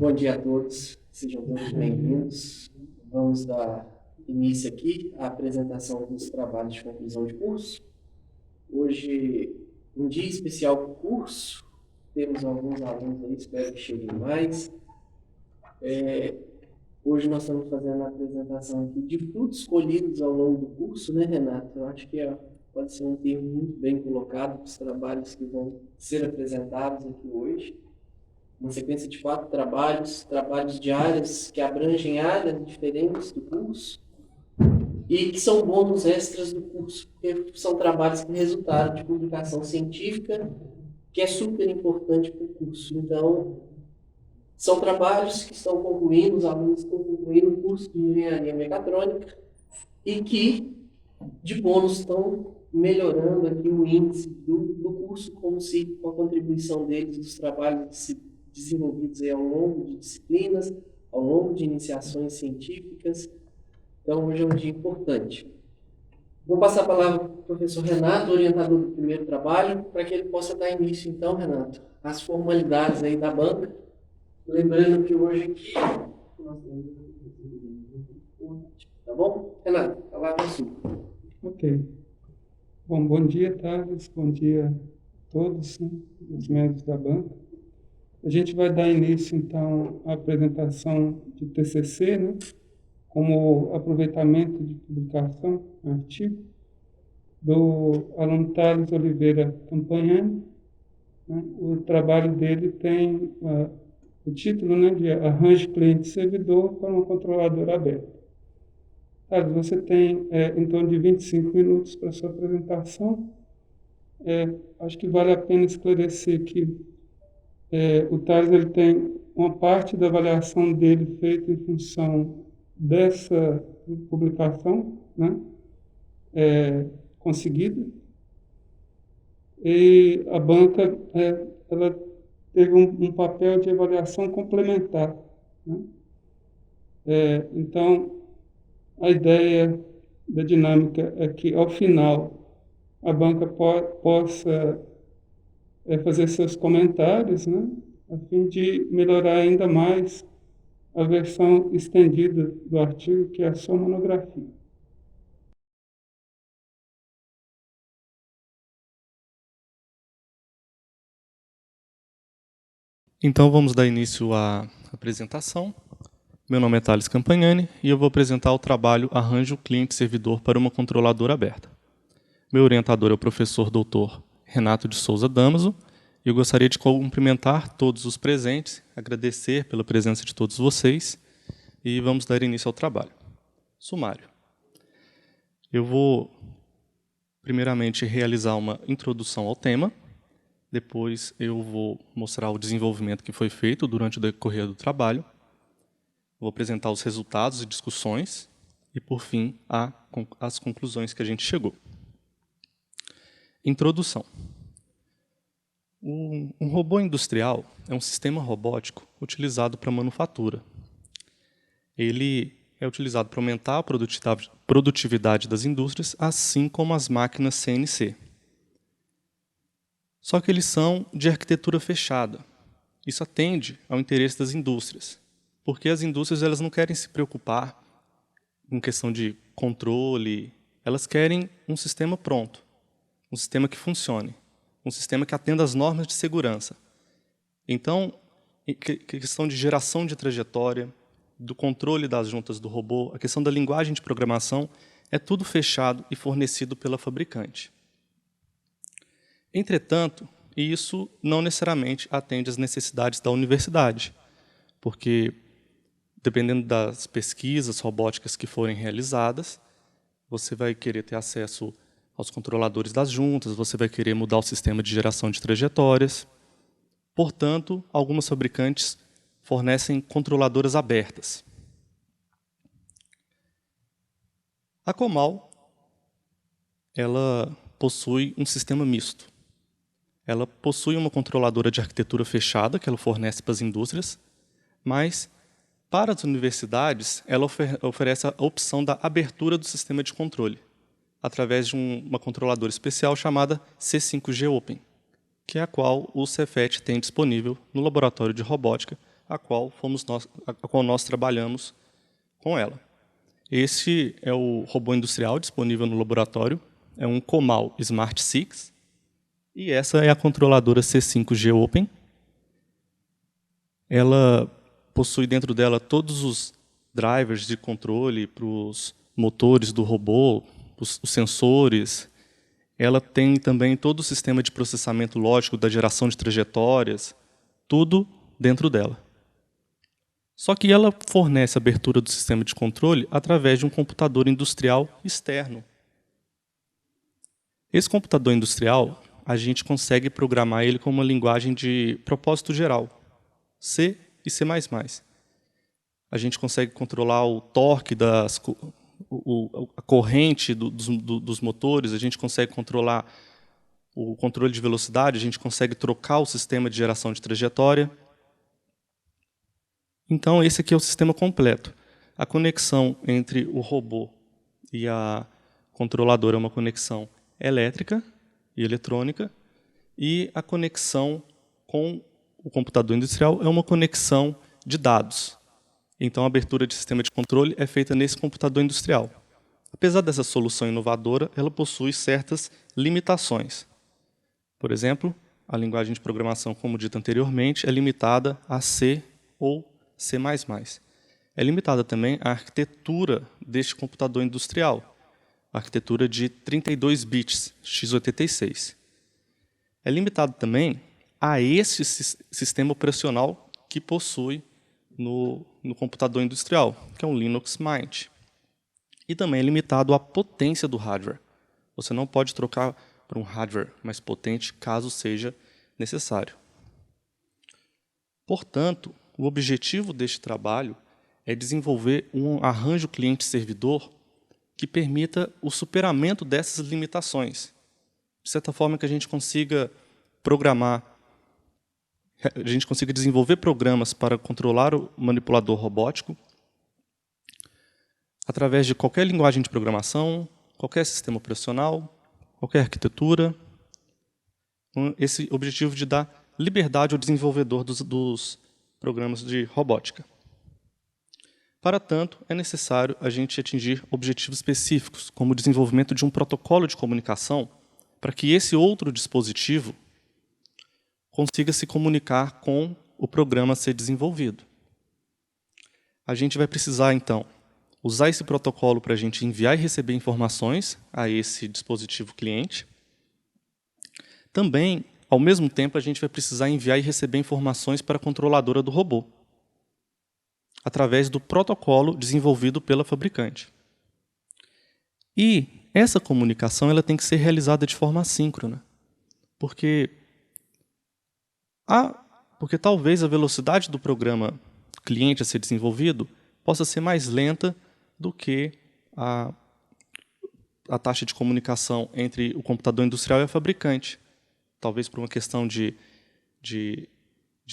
Bom dia a todos, sejam todos bem-vindos. Vamos dar início aqui à apresentação dos trabalhos de conclusão de curso. Hoje, um dia especial para o curso, temos alguns alunos aí, espero que cheguem mais. Hoje nós estamos fazendo a apresentação aqui de frutos colhidos ao longo do curso, né, Renato? Eu acho que pode ser um termo muito bem colocado para os trabalhos que vão ser apresentados aqui hoje. Uma sequência de 4 trabalhos de áreas que abrangem áreas diferentes do curso e que são bônus extras do curso, porque são trabalhos que resultaram de publicação científica, que é super importante para o curso. Então, são trabalhos que estão concluindo, os alunos estão concluindo o curso de Engenharia Mecatrônica e que, de bônus, estão melhorando aqui o índice do curso, como se com a contribuição deles, dos trabalhos desenvolvidos aí ao longo de disciplinas, ao longo de iniciações científicas. Então, hoje é um dia importante. Vou passar a palavra para o professor Renato, orientador do primeiro trabalho, para que ele possa dar início, então, Renato, às formalidades aí da banca. Lembrando que hoje aqui nós temos... Tá bom? Renato, a palavra é sua. Ok. Bom dia, Thales. Bom dia a todos, né, os membros da banca. A gente vai dar início, então, à apresentação de TCC, né, como aproveitamento de publicação, artigo, do aluno Thales Oliveira Campagnani. Né. O trabalho dele tem o título, né, de Arranjo Cliente-Servidor para uma controladora aberta. Thales, você tem em torno de 25 minutos para a sua apresentação. Acho que vale a pena esclarecer que o Thales ele tem uma parte da avaliação dele feita em função dessa publicação, né, conseguida, e a banca ela teve um papel de avaliação complementar, né? Então, a ideia da dinâmica é que, ao final, a banca possa fazer seus comentários, né, a fim de melhorar ainda mais a versão estendida do artigo, que é a sua monografia. Então, vamos dar início à apresentação. Meu nome é Thales Campagnani e eu vou apresentar o trabalho Arranjo Cliente-Servidor para uma controladora aberta. Meu orientador é o professor Dr. Renato de Souza Damaso e eu gostaria de cumprimentar todos os presentes, agradecer pela presença de todos vocês e vamos dar início ao trabalho. Sumário. Eu vou, primeiramente, realizar uma introdução ao tema. Depois eu vou mostrar o desenvolvimento que foi feito durante o decorrer do trabalho. Vou apresentar os resultados e discussões. E, por fim, as conclusões que a gente chegou. Introdução. Um robô industrial é um sistema robótico utilizado para manufatura. Ele é utilizado para aumentar a produtividade das indústrias, assim como as máquinas CNC. Só que eles são de arquitetura fechada. Isso atende ao interesse das indústrias, porque as indústrias elas não querem se preocupar com questão de controle, elas querem um sistema pronto, um sistema que funcione, um sistema que atenda às normas de segurança. Então, questão de geração de trajetória, do controle das juntas do robô, a questão da linguagem de programação, é tudo fechado e fornecido pela fabricante. Entretanto, isso não necessariamente atende às necessidades da universidade, porque, dependendo das pesquisas robóticas que forem realizadas, você vai querer ter acesso aos controladores das juntas, você vai querer mudar o sistema de geração de trajetórias. Portanto, algumas fabricantes fornecem controladoras abertas. A Comal ela possui um sistema misto. Ela possui uma controladora de arquitetura fechada, que ela fornece para as indústrias, mas, para as universidades, ela oferece a opção da abertura do sistema de controle, através de uma controladora especial chamada C5G Open, que é a qual o Cefet tem disponível no laboratório de robótica, a qual nós trabalhamos com ela. Esse é o robô industrial disponível no laboratório, é um Comal Smart 6, e essa é a controladora C5G Open. Ela possui dentro dela todos os drivers de controle para os motores do robô, os sensores. Ela tem também todo o sistema de processamento lógico da geração de trajetórias, tudo dentro dela. Só que ela fornece a abertura do sistema de controle através de um computador industrial externo. Esse computador industrial, a gente consegue programar ele com uma linguagem de propósito geral, C e C++. A gente consegue controlar o torque, a corrente dos motores, a gente consegue controlar o controle de velocidade, a gente consegue trocar o sistema de geração de trajetória. Então, esse aqui é o sistema completo. A conexão entre o robô e a controladora é uma conexão elétrica e eletrônica, e a conexão com o computador industrial é uma conexão de dados. Então, a abertura de sistema de controle é feita nesse computador industrial. Apesar dessa solução inovadora, ela possui certas limitações. Por exemplo, a linguagem de programação, como dito anteriormente, é limitada a C ou C++. É limitada também a arquitetura deste computador industrial, a arquitetura de 32 bits, x86. É limitado também a esse sistema operacional que possui no computador industrial, que é um Linux Mint. E também é limitado à potência do hardware. Você não pode trocar para um hardware mais potente, caso seja necessário. Portanto, o objetivo deste trabalho é desenvolver um arranjo cliente-servidor que permita o superamento dessas limitações, de certa forma que a gente consiga desenvolver programas para controlar o manipulador robótico através de qualquer linguagem de programação, qualquer sistema operacional, qualquer arquitetura, com esse objetivo de dar liberdade ao desenvolvedor dos programas de robótica. Para tanto, é necessário a gente atingir objetivos específicos, como o desenvolvimento de um protocolo de comunicação, para que esse outro dispositivo consiga se comunicar com o programa a ser desenvolvido. A gente vai precisar, então, usar esse protocolo para a gente enviar e receber informações a esse dispositivo cliente. Também, ao mesmo tempo, a gente vai precisar enviar e receber informações para a controladora do robô, através do protocolo desenvolvido pela fabricante. E essa comunicação ela tem que ser realizada de forma assíncrona, porque talvez a velocidade do programa cliente a ser desenvolvido possa ser mais lenta do que a taxa de comunicação entre o computador industrial e a fabricante. Talvez por uma questão de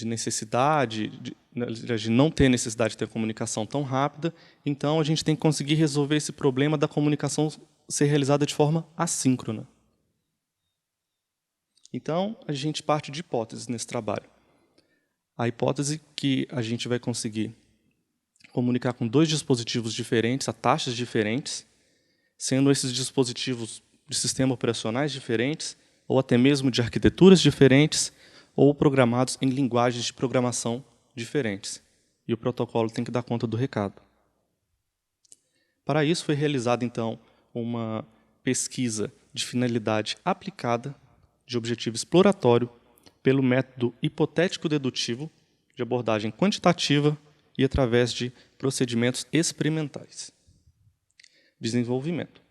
necessidade, de não ter necessidade de ter comunicação tão rápida. Então, a gente tem que conseguir resolver esse problema da comunicação ser realizada de forma assíncrona. Então, a gente parte de hipóteses nesse trabalho. A hipótese que a gente vai conseguir comunicar com dois dispositivos diferentes, a taxas diferentes, sendo esses dispositivos de sistemas operacionais diferentes, ou até mesmo de arquiteturas diferentes, ou programados em linguagens de programação diferentes. E o protocolo tem que dar conta do recado. Para isso, foi realizada, então, uma pesquisa de finalidade aplicada, de objetivo exploratório, pelo método hipotético-dedutivo, de abordagem quantitativa e através de procedimentos experimentais. Desenvolvimento.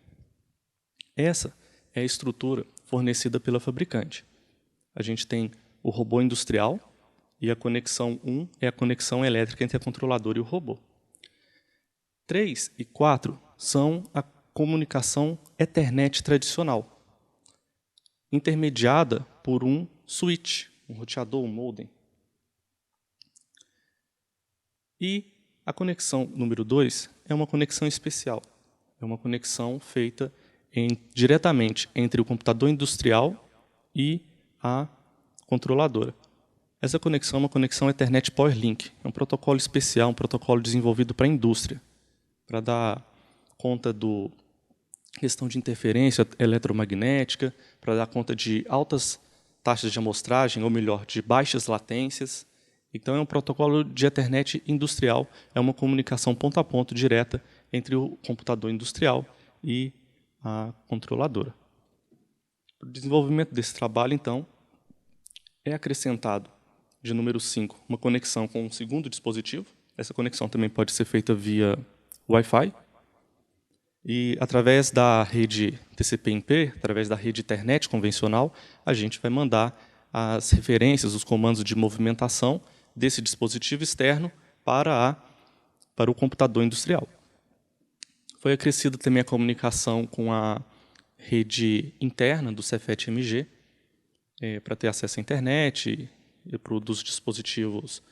Essa é a estrutura fornecida pela fabricante. A gente tem o robô industrial, e a conexão 1 é a conexão elétrica entre a controladora e o robô. 3 e 4 são a comunicação Ethernet tradicional, intermediada por um switch, um roteador, um modem. E a conexão número 2 é uma conexão especial. É uma conexão feita diretamente entre o computador industrial e a controladora. Essa conexão é uma conexão Ethernet PowerLink. É um protocolo especial, um protocolo desenvolvido para a indústria, para dar conta do questão de interferência eletromagnética, para dar conta de altas taxas de amostragem, ou melhor, de baixas latências. Então, é um protocolo de Ethernet industrial, é uma comunicação ponto a ponto direta entre o computador industrial e a controladora. O desenvolvimento desse trabalho, então, é acrescentado, de número 5, uma conexão com um segundo dispositivo. Essa conexão também pode ser feita via Wi-Fi. E, através da rede TCP/IP, através da rede Ethernet convencional, a gente vai mandar as referências, os comandos de movimentação desse dispositivo externo para o computador industrial. Foi acrescida também a comunicação com a rede interna do Cefet-MG, para ter acesso à internet e dos dispositivos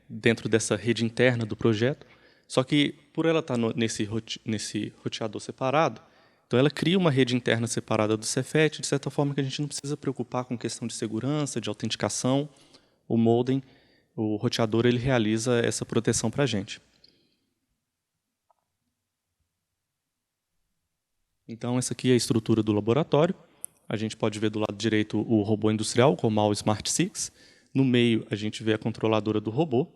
dentro dessa rede interna do projeto. Só que, por ela estar nesse roteador separado, então ela cria uma rede interna separada do Cefet, de certa forma que a gente não precisa preocupar com questão de segurança, de autenticação. O modem, o roteador, ele realiza essa proteção para a gente. Então, essa aqui é a estrutura do laboratório. A gente pode ver do lado direito o robô industrial, com o Mal Smart 6. No meio, a gente vê a controladora do robô.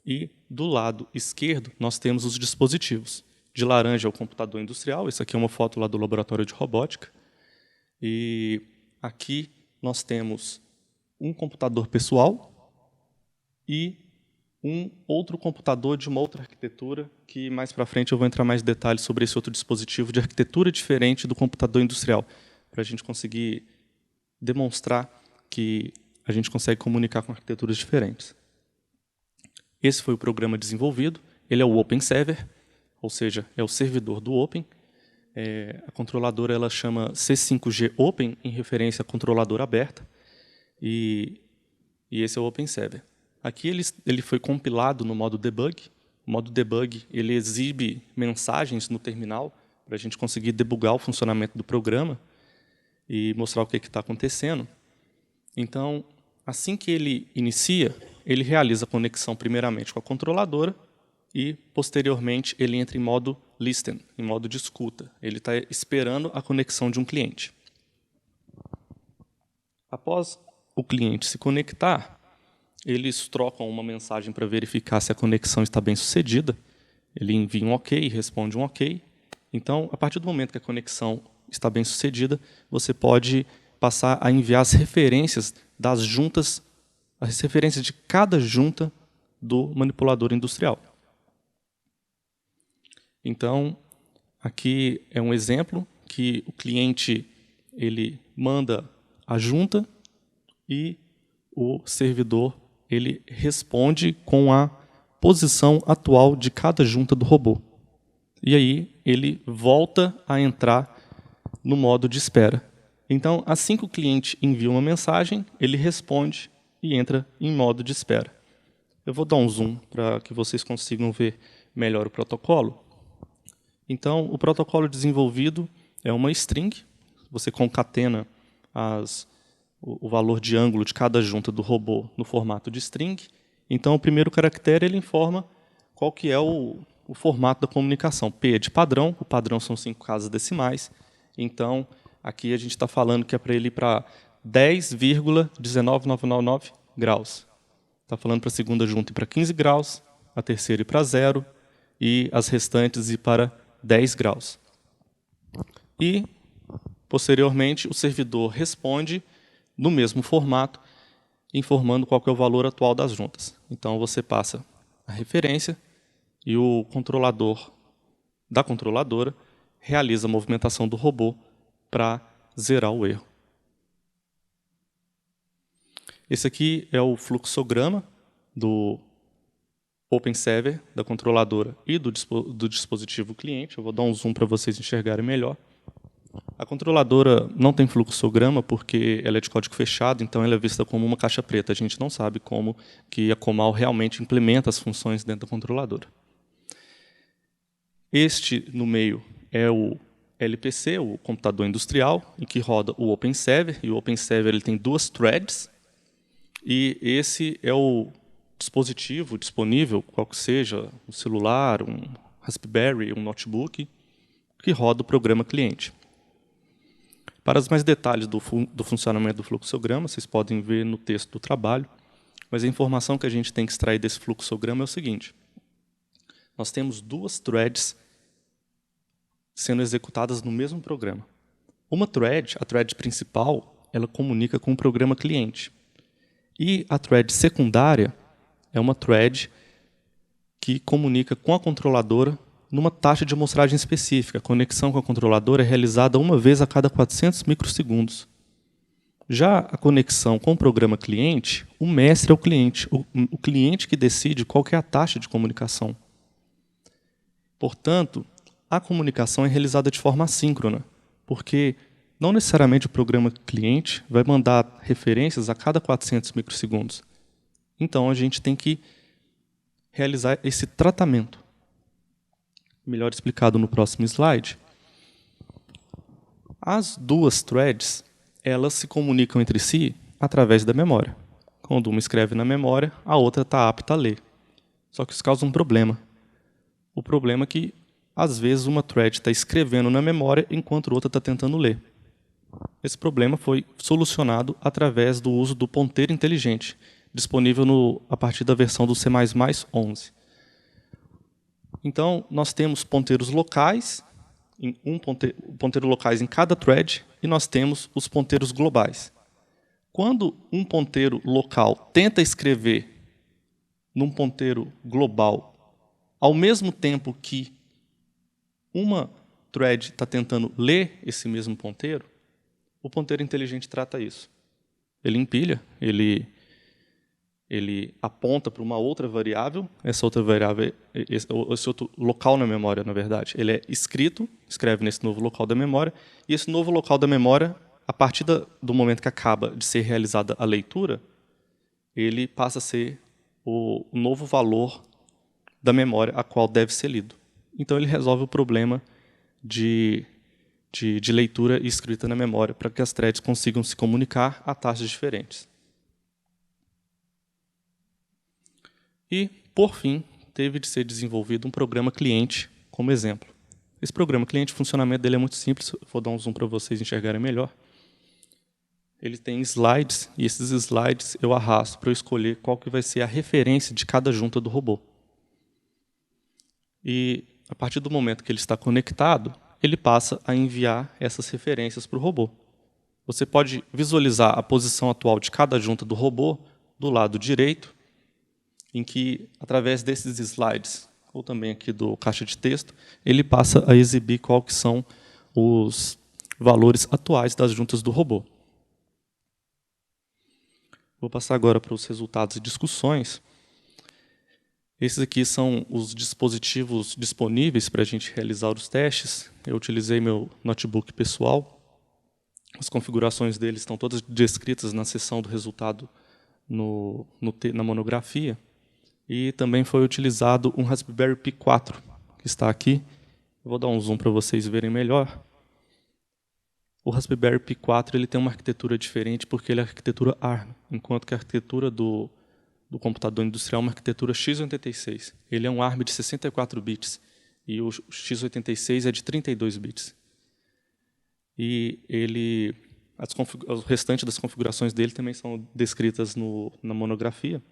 E, do lado esquerdo, nós temos os dispositivos. De laranja é o computador industrial. Essa aqui é uma foto lá do laboratório de robótica. E aqui nós temos um computador pessoal e um outro computador de uma outra arquitetura, que mais para frente eu vou entrar mais em detalhes sobre esse outro dispositivo de arquitetura diferente do computador industrial, para a gente conseguir demonstrar que a gente consegue comunicar com arquiteturas diferentes. Esse foi o programa desenvolvido. Ele é o Open Server, ou seja, é o servidor do Open. A controladora ela chama C5G Open, em referência à controladora aberta. E esse é o Open Server. Aqui ele foi compilado no modo debug. O modo debug ele exibe mensagens no terminal para a gente conseguir debugar o funcionamento do programa e mostrar o que está acontecendo. Então, assim que ele inicia, ele realiza a conexão primeiramente com a controladora e, posteriormente, ele entra em modo listen, em modo de escuta. Ele está esperando a conexão de um cliente. Após o cliente se conectar, eles trocam uma mensagem para verificar se a conexão está bem sucedida. Ele envia um OK, responde um OK. Então, a partir do momento que a conexão está bem sucedida, você pode passar a enviar as referências das juntas, as referências de cada junta do manipulador industrial. Então, aqui é um exemplo que o cliente ele manda a junta e o servidor ele responde com a posição atual de cada junta do robô. E aí ele volta a entrar no modo de espera. Então, assim que o cliente envia uma mensagem, ele responde e entra em modo de espera. Eu vou dar um zoom para que vocês consigam ver melhor o protocolo. Então, o protocolo desenvolvido é uma string. Você concatena o valor de ângulo de cada junta do robô no formato de string. Então, o primeiro caractere ele informa qual que é o formato da comunicação. P é de padrão, o padrão são 5 casas decimais. Então, aqui a gente está falando que é para ele ir para 10,19999 graus. Está falando para a segunda junta ir para 15 graus, a terceira ir para 0 e as restantes ir para 10 graus. E, posteriormente, o servidor responde no mesmo formato, informando qual que é o valor atual das juntas. Então, você passa a referência e o controlador da controladora realiza a movimentação do robô para zerar o erro. Esse aqui é o fluxograma do Open Server, da controladora e do dispositivo cliente. Eu vou dar um zoom para vocês enxergarem melhor. A controladora não tem fluxograma porque ela é de código fechado, então ela é vista como uma caixa preta. A gente não sabe como que a Comal realmente implementa as funções dentro da controladora. Este, no meio, é o LPC, o computador industrial, em que roda o Open Server. E o Open Server ele tem 2 threads. E esse é o dispositivo disponível, qual que seja, um celular, um Raspberry, um notebook, que roda o programa cliente. Para os mais detalhes do funcionamento do fluxograma, vocês podem ver no texto do trabalho, mas a informação que a gente tem que extrair desse fluxograma é o seguinte. Nós temos duas threads sendo executadas no mesmo programa. Uma thread, a thread principal, ela comunica com o programa cliente. E a thread secundária é uma thread que comunica com a controladora numa taxa de amostragem específica. A conexão com a controladora é realizada uma vez a cada 400 microsegundos. Já a conexão com o programa cliente, o mestre é o cliente que decide qual que é a taxa de comunicação. Portanto, a comunicação é realizada de forma assíncrona, porque não necessariamente o programa cliente vai mandar referências a cada 400 microsegundos. Então, a gente tem que realizar esse tratamento. Melhor explicado no próximo slide. As duas threads, elas se comunicam entre si através da memória. Quando uma escreve na memória, a outra está apta a ler. Só que isso causa um problema. O problema é que, às vezes, uma thread está escrevendo na memória enquanto a outra está tentando ler. Esse problema foi solucionado através do uso do ponteiro inteligente, disponível a partir da versão do C++ 11. Então, nós temos ponteiros locais, ponteiro locais em cada thread, e nós temos os ponteiros globais. Quando um ponteiro local tenta escrever num ponteiro global, ao mesmo tempo que uma thread está tentando ler esse mesmo ponteiro, o ponteiro inteligente trata isso. Ele empilha, ele aponta para uma outra variável, essa outra variável, esse outro local na memória, na verdade, ele é escreve nesse novo local da memória, e esse novo local da memória, a partir do momento que acaba de ser realizada a leitura, ele passa a ser o novo valor da memória a qual deve ser lido. Então, ele resolve o problema de leitura e escrita na memória, para que as threads consigam se comunicar a taxas diferentes. E, por fim, teve de ser desenvolvido um programa cliente como exemplo. Esse programa cliente, o funcionamento dele é muito simples, eu vou dar um zoom para vocês enxergarem melhor. Ele tem slides, e esses slides eu arrasto para eu escolher qual que vai ser a referência de cada junta do robô. E, a partir do momento que ele está conectado, ele passa a enviar essas referências para o robô. Você pode visualizar a posição atual de cada junta do robô do lado direito, em que, através desses slides, ou também aqui do caixa de texto, ele passa a exibir qual que são os valores atuais das juntas do robô. Vou passar agora para os resultados e discussões. Esses aqui são os dispositivos disponíveis para a gente realizar os testes. Eu utilizei meu notebook pessoal. As configurações deles estão todas descritas na seção do resultado na monografia. E também foi utilizado um Raspberry Pi 4, que está aqui. Eu vou dar um zoom para vocês verem melhor. O Raspberry Pi 4 ele tem uma arquitetura diferente porque ele é arquitetura ARM, enquanto que a arquitetura do computador industrial é uma arquitetura x86. Ele é um ARM de 64 bits e o x86 é de 32 bits. E o restante das configurações dele também são descritas na monografia.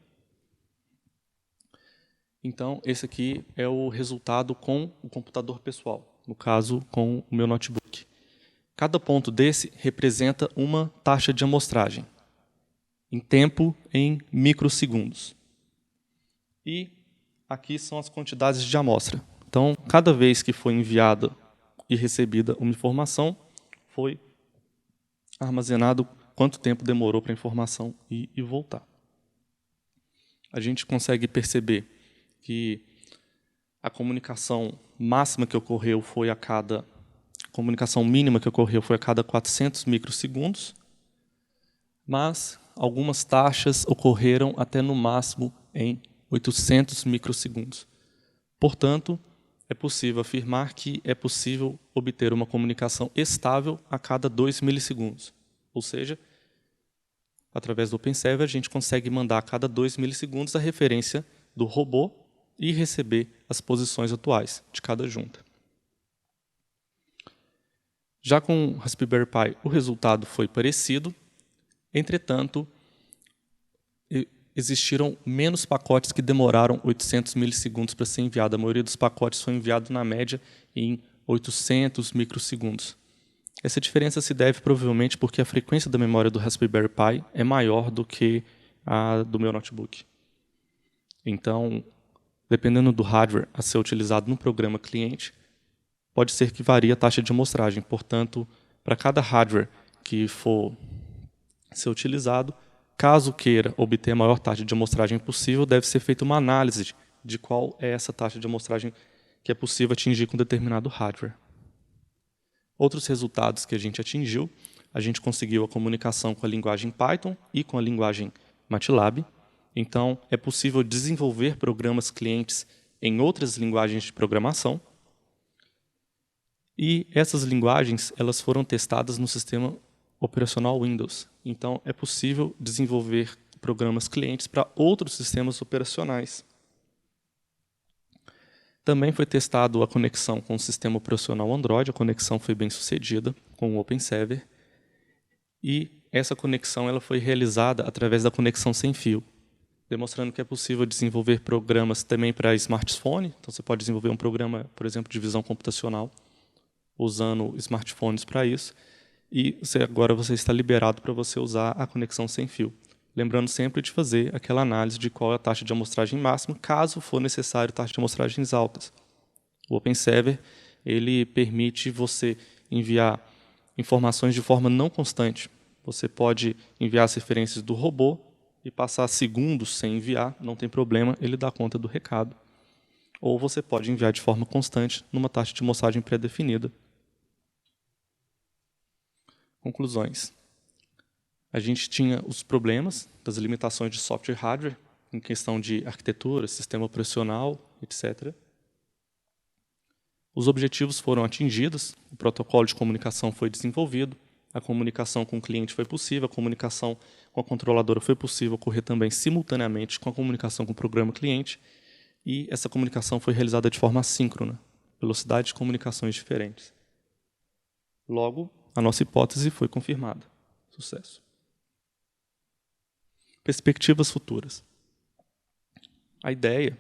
Então, esse aqui é o resultado com o computador pessoal, no caso, com o meu notebook. Cada ponto desse representa uma taxa de amostragem, em tempo em microsegundos. E aqui são as quantidades de amostra. Então, cada vez que foi enviada e recebida uma informação, foi armazenado quanto tempo demorou para a informação ir e voltar. A gente consegue perceber que a comunicação máxima que ocorreu foi a comunicação mínima que ocorreu foi a cada 400 microsegundos, mas algumas taxas ocorreram até no máximo em 800 microsegundos. Portanto, é possível afirmar que é possível obter uma comunicação estável a cada 2 milissegundos. Ou seja, através do OpenServer, a gente consegue mandar a cada 2 milissegundos a referência do robô e receber as posições atuais de cada junta. Já com o Raspberry Pi, o resultado foi parecido, entretanto, existiram menos pacotes que demoraram 800 milissegundos para ser enviado. A maioria dos pacotes foi enviado, na média, em 800 microsegundos. Essa diferença se deve provavelmente porque a frequência da memória do Raspberry Pi é maior do que a do meu notebook. Então, dependendo do hardware a ser utilizado no programa cliente, pode ser que varie a taxa de amostragem. Portanto, para cada hardware que for ser utilizado, caso queira obter a maior taxa de amostragem possível, deve ser feita uma análise de qual é essa taxa de amostragem que é possível atingir com determinado hardware. Outros resultados que a gente conseguiu a comunicação com a linguagem Python e com a linguagem MATLAB. Então, é possível desenvolver programas clientes em outras linguagens de programação. E essas linguagens elas foram testadas no sistema operacional Windows. Então, é possível desenvolver programas clientes para outros sistemas operacionais. Também foi testado a conexão com o sistema operacional Android. A conexão foi bem sucedida com o OpenServer. E essa conexão ela foi realizada através da conexão sem fio, demonstrando que é possível desenvolver programas também para smartphone. Então, você pode desenvolver um programa, por exemplo, de visão computacional, usando smartphones para isso. E agora você está liberado para você usar a conexão sem fio. Lembrando sempre de fazer aquela análise de qual é a taxa de amostragem máxima, caso for necessário taxa de amostragens altas. O OpenServer ele permite você enviar informações de forma não constante. Você pode enviar as referências do robô e passar segundos sem enviar, não tem problema, ele dá conta do recado. Ou você pode enviar de forma constante numa taxa de amostragem pré-definida. Conclusões. A gente tinha os problemas das limitações de software e hardware, em questão de arquitetura, sistema operacional, etc. Os objetivos foram atingidos, o protocolo de comunicação foi desenvolvido, a comunicação com o cliente foi possível, a comunicação com a controladora foi possível ocorrer também simultaneamente com a comunicação com o programa cliente, e essa comunicação foi realizada de forma assíncrona, velocidade de comunicações diferentes. Logo, a nossa hipótese foi confirmada. Sucesso. Perspectivas futuras. A ideia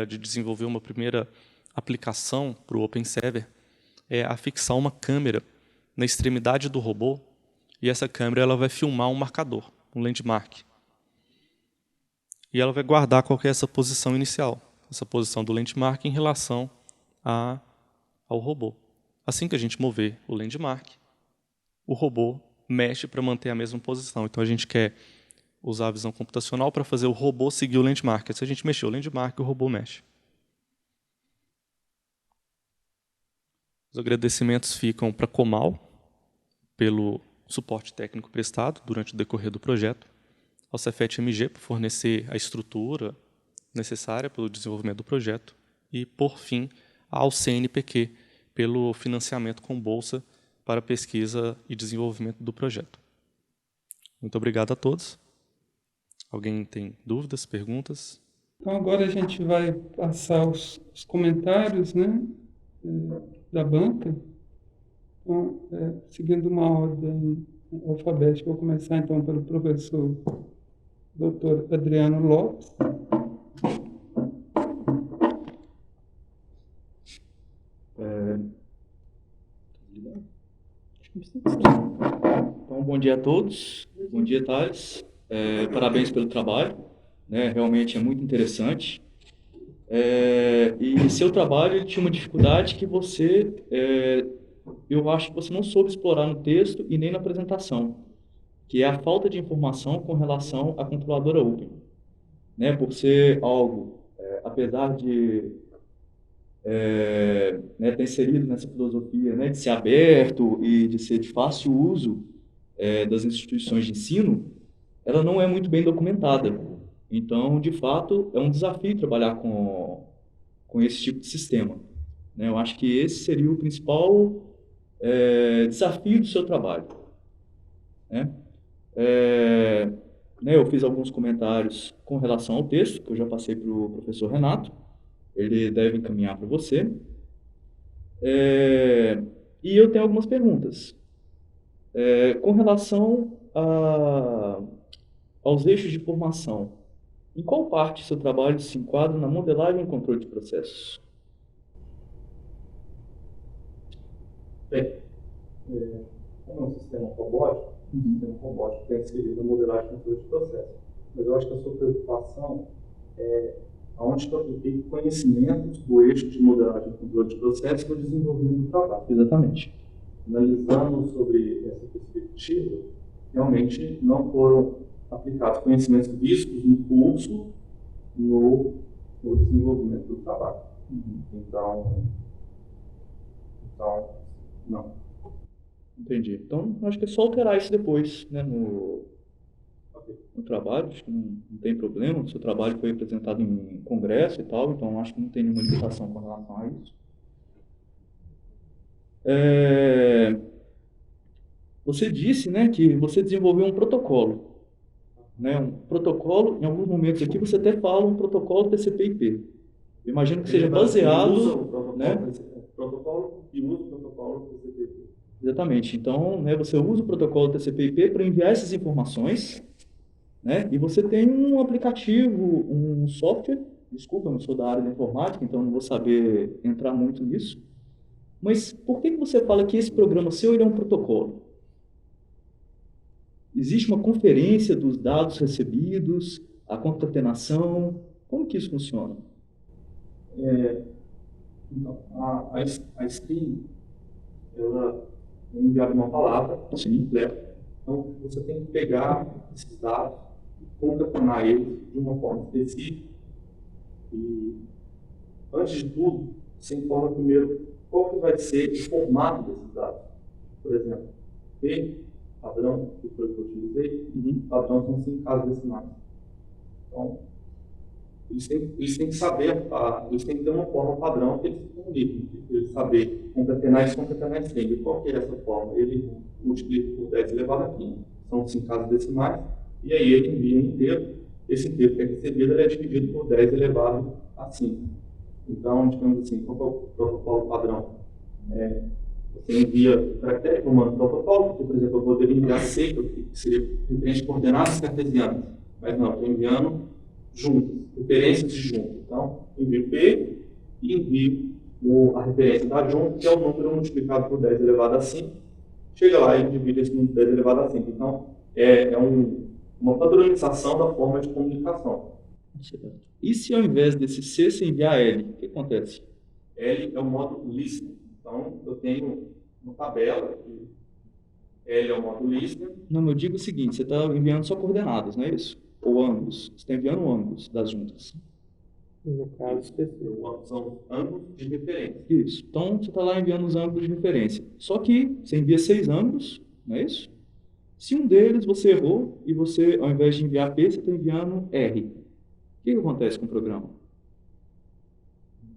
de desenvolver uma primeira aplicação para o OpenServer é afixar uma câmera na extremidade do robô, e essa câmera ela vai filmar um marcador, um landmark. E ela vai guardar qual que é essa posição inicial, essa posição do landmark em relação ao robô. Assim que a gente mover o landmark, o robô mexe para manter a mesma posição. Então, a gente quer usar a visão computacional para fazer o robô seguir o landmark. Se a gente mexer o landmark, o robô mexe. Os agradecimentos ficam para a Comal, pelo suporte técnico prestado durante o decorrer do projeto, ao Cefet-MG, por fornecer a estrutura necessária pelo desenvolvimento do projeto, e, por fim, ao CNPq, pelo financiamento com bolsa para pesquisa e desenvolvimento do projeto. Muito obrigado a todos. Alguém tem dúvidas, perguntas? Então, agora a gente vai passar os comentários, né, da banca. Então, seguindo uma ordem alfabética, vou começar então pelo professor Dr. Adriano Lopes. Então, bom dia a todos. Bom dia, Thales. Parabéns pelo trabalho, né? Realmente é muito interessante. E seu trabalho ele tinha uma dificuldade que eu acho que você não soube explorar no texto e nem na apresentação, que é a falta de informação com relação à controladora Open, né? Por ser algo, apesar de né, ter inserido nessa filosofia, né, de ser aberto e de ser de fácil uso das instituições de ensino, ela não é muito bem documentada. Então, de fato, é um desafio trabalhar com esse tipo de sistema, né? Eu acho que esse seria o principal desafio do seu trabalho, né? Né, eu fiz alguns comentários com relação ao texto, que eu já passei para o professor Renato. Ele deve encaminhar para você. E eu tenho algumas perguntas. Com relação aos eixos de formação, em qual parte do seu trabalho se enquadra na modelagem e controle de processos? Bem, como é um sistema robótico, tem inserido a modelagem e controle de processo. Mas eu acho que a sua preocupação é aonde que eu apliquei conhecimentos do eixo de modelagem e controle de processo no desenvolvimento do trabalho. Exatamente. Analisando sobre essa perspectiva, realmente não foram aplicados conhecimentos vistos no curso no desenvolvimento do trabalho. Então, não. Entendi. Então, acho que é só alterar isso depois, né, no trabalho, acho que não tem problema. O seu trabalho foi apresentado em congresso e tal, então acho que não tem nenhuma limitação com relação a isso. Você disse, né, que você desenvolveu um protocolo. Né, um protocolo, em alguns momentos aqui você até fala um protocolo TCP/IP. Imagino que seja baseado... Protocolo e usa o protocolo TCP/IP. Exatamente. Então, né, você usa o protocolo TCP/IP para enviar essas informações, né, e você tem um aplicativo, um software. Desculpa, eu não sou da área da informática, então não vou saber entrar muito nisso. Mas por que você fala que esse programa seu ele é um protocolo? Existe uma conferência dos dados recebidos, a concatenação, como que isso funciona? Então, a stream, ela é enviada uma palavra completa. Então, você tem que pegar esses dados e concatenar eles de uma forma específica. E, antes de tudo, você informa primeiro qual que vai ser o formato desses dados. Por exemplo, P, padrão, que foi o que eu utilizei, padrão são 5 casas decimais. Então, eles têm que saber, eles têm que ter uma forma padrão que eles se comunicam, eles saber concatenar e desconcatenar string. Qual que é essa forma? Ele multiplica por 10 elevado a 15. São 5 casas decimais, e aí ele envia um inteiro. Esse inteiro que é recebido ele é dividido por 10 elevado a 5. Então, digamos assim, qual é o protocolo padrão? Você envia o caractere comando protocolo, porque, por exemplo, eu poderia enviar C, que seria referente a coordenadas cartesianas. Mas não, estou enviando juntas, referências de junta. Então, envio P e envio a referência da junta, que é o número multiplicado por 10 elevado a 5. Chega lá e divide esse número por 10 elevado a 5. Então, uma padronização da forma de comunicação. E se ao invés desse C você enviar L, o que acontece? L é o modo listening. Então, eu tenho uma tabela que L é o modo listening. Não, eu digo o seguinte, você está enviando só coordenadas, não é isso? Ou ângulos. Você está enviando ângulos das juntas. No caso específico. São ângulos de referência. Isso. Então, você está lá enviando os ângulos de referência. Só que você envia 6 ângulos, não é isso? Se um deles você errou e você, ao invés de enviar P, você está enviando R. O que acontece com o programa?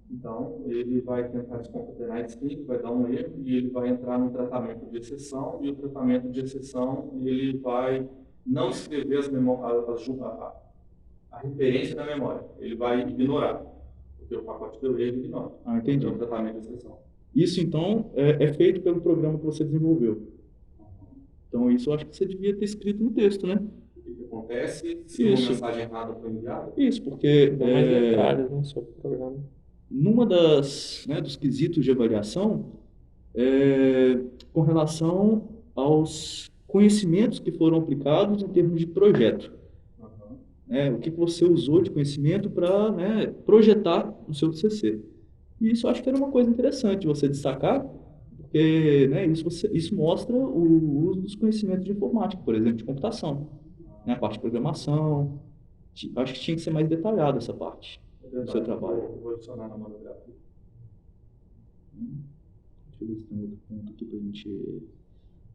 Então, ele vai tentar desconcatenar esse string, vai dar um erro e ele vai entrar no tratamento de exceção, e o tratamento de exceção ele vai não escrever a referência da memória, ele vai ignorar, porque o pacote deu erro e ignora. Entendi. É o tratamento de exceção. Isso, então, é feito pelo programa que você desenvolveu. Então, isso eu acho que você devia ter escrito no texto, né? O que acontece se uma mensagem errada foi enviada? Isso, porque... Dá mais detalhes, né, sobre o programa. Numa dos quesitos de avaliação, com relação aos conhecimentos que foram aplicados em termos de projeto. O que você usou de conhecimento para projetar o seu TCC. E isso eu acho que era uma coisa interessante você destacar, porque isso mostra o uso dos conhecimentos de informática, por exemplo, de computação, a parte de programação. Acho que tinha que ser mais detalhado essa parte do seu trabalho. Vou adicionar na monografia. Deixa eu ver se tem outro ponto aqui para a gente...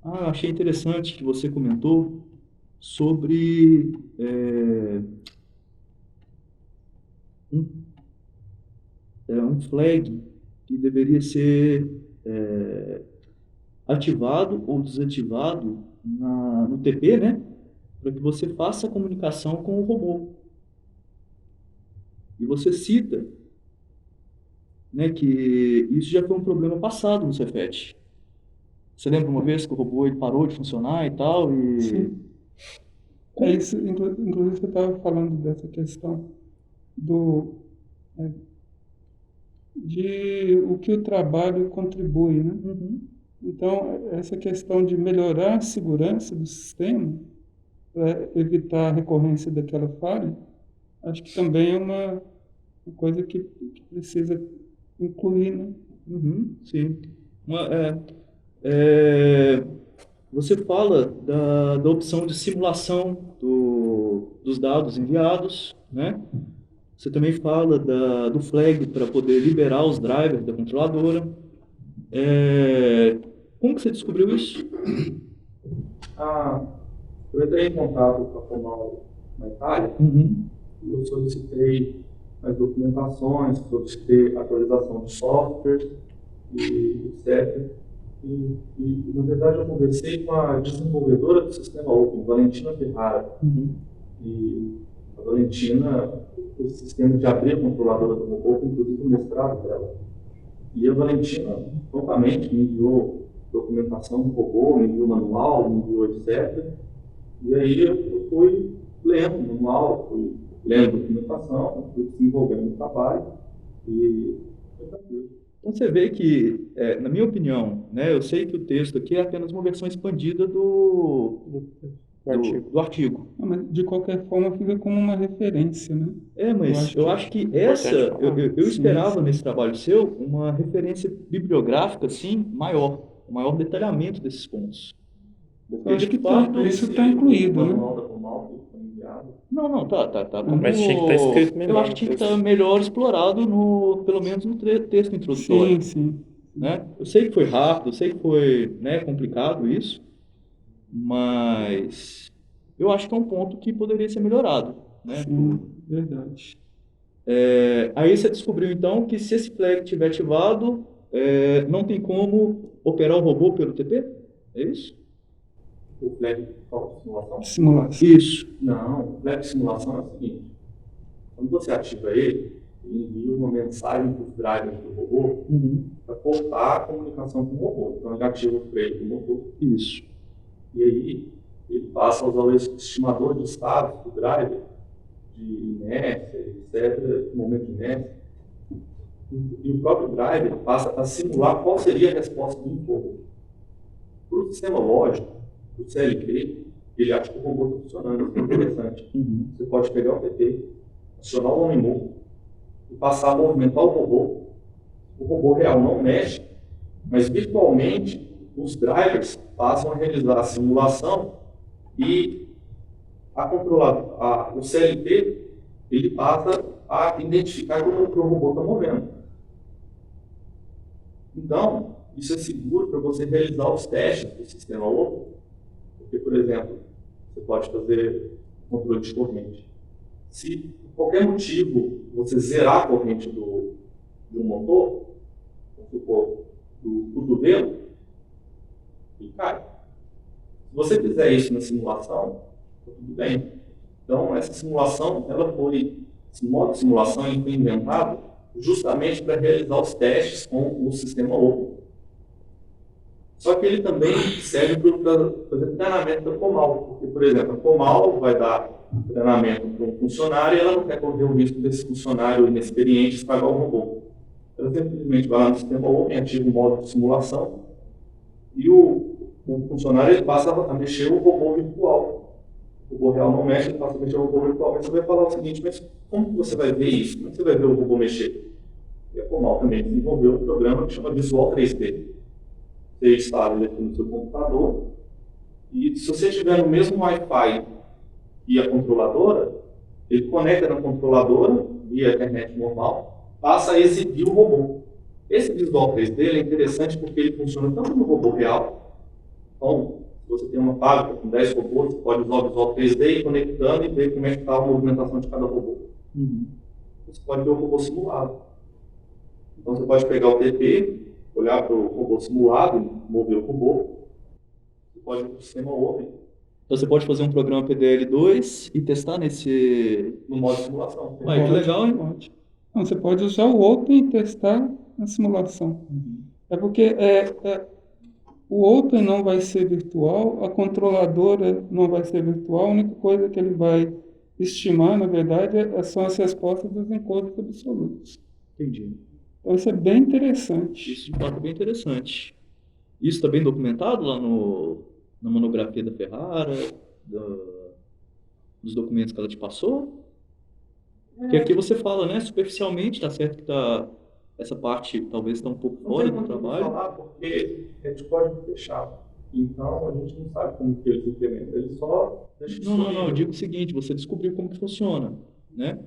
achei interessante que você comentou sobre um flag que deveria ser ativado ou desativado no TP, né? para que você faça a comunicação com o robô. E você cita, né, que isso já foi um problema passado no Cefet. Você lembra uma vez que o robô ele parou de funcionar e tal? Sim. É isso, inclusive você estava falando dessa questão de o que o trabalho contribui, né? Uhum. Então, essa questão de melhorar a segurança do sistema para evitar a recorrência daquela falha, acho que também é uma coisa que precisa incluir, né? Uhum, sim. Uma, é, você fala da opção de simulação dos dados enviados, né? Você também fala do flag para poder liberar os drivers da controladora. Como que você descobriu isso? Eu entrei em contato com a Comal na Itália e eu solicitei as documentações, solicitei atualização de software e etc. Na verdade, eu conversei com a desenvolvedora do sistema Open, Valentina Ferrara. E a Valentina, o sistema de abrir a controladora do robô, inclusive o mestrado dela. E a Valentina, prontamente, me enviou documentação do robô, me enviou manual, me enviou etc. E aí eu fui lendo o manual, fui lendo a documentação, fui desenvolvendo o trabalho e foi tranquilo. Então você vê que, na minha opinião, né, eu sei que o texto aqui é apenas uma versão expandida do artigo. Não, mas de qualquer forma fica como uma referência, né? Mas eu acho que eu esperava nesse trabalho seu uma referência bibliográfica assim, maior, um maior detalhamento desses pontos. Eu acho que isso está incluído, né? Não, tá. Mas tinha que estar escrito melhor. Eu acho que tinha que estar melhor explorado, pelo menos no texto introdutório. Sim. Né? Eu sei que foi rápido, eu sei que foi, né, complicado isso, mas eu acho que é um ponto que poderia ser melhorado. Né? Sim, verdade. Aí você descobriu, então, que se esse flag estiver ativado, não tem como operar o robô pelo TP? É isso? O flag de simulação? Simulação. Isso. Não, o flag de simulação é o seguinte: quando você ativa ele envia uma mensagem para os drivers do robô para cortar a comunicação com o robô. Então ele ativa o freio do motor. Isso. E aí ele passa a usar o estimador de status do driver, de inércia, etc., momento de inércia. E o próprio driver passa a simular qual seria a resposta do robô. Para o sistema lógico, o CLP, ele acha que o robô está funcionando. Isso é interessante. Você pode pegar o TP, acionar o OmniMove e passar a movimentar o robô. O robô real não mexe, mas virtualmente os drivers passam a realizar a simulação e o CLP ele passa a identificar como o robô está movendo. Então, isso é seguro para você realizar os testes do sistema Open, porque, por exemplo, você pode fazer controle de corrente. Se por qualquer motivo você zerar a corrente de um motor, vamos supor, do cotovelo, ele cai. Se você fizer isso na simulação, tá tudo bem. Então, essa simulação, esse modo de simulação ele foi inventado justamente para realizar os testes com o sistema Open. Só que ele também serve para fazer treinamento da Comal. Porque, por exemplo, a Comal vai dar treinamento para um funcionário e ela não quer correr o risco desse funcionário inexperiente estragar o robô. Ela simplesmente vai lá no sistema Open, ativa o modo de simulação e o funcionário ele passa a mexer o robô virtual. O robô real não mexe, ele passa a mexer o robô virtual. Mas você vai falar o seguinte: mas como que você vai ver isso? Como que você vai ver o robô mexer? E a Comal também desenvolveu um programa que chama Visual 3D. Você instala ele aqui no seu computador e se você estiver no mesmo Wi-Fi e a controladora, ele conecta na controladora via internet normal, passa a exibir o robô. Esse Visual 3D é interessante porque ele funciona tanto no robô real. Então, se você tem uma fábrica com 10 robôs, você pode usar o Visual 3D e ir conectando e ver como é que está a movimentação de cada robô. Você pode ver o robô simulado. Então você pode pegar o TP, olhar para o robô simulado, mover o robô. Você pode ir para o sistema Open Então você pode fazer um programa PDL2 e testar no modo de simulação. Ué, que legal, hein? Pode. Não, você pode usar o Open e testar na simulação. É porque o Open não vai ser virtual, a controladora não vai ser virtual, a única coisa que ele vai estimar, na verdade, são as respostas dos encontros absolutos. Entendi. Então isso é bem interessante. Isso de fato é bem interessante. Isso está bem documentado lá na monografia da Ferrara, dos documentos que ela te passou? Porque aqui você fala, né, superficialmente, tá certo que essa parte talvez está um pouco fora do trabalho. Não falar porque é de código fechado. Então a gente não sabe como que eles implementam. Eles só deixam Não, eu digo o seguinte, você descobriu como que funciona, né?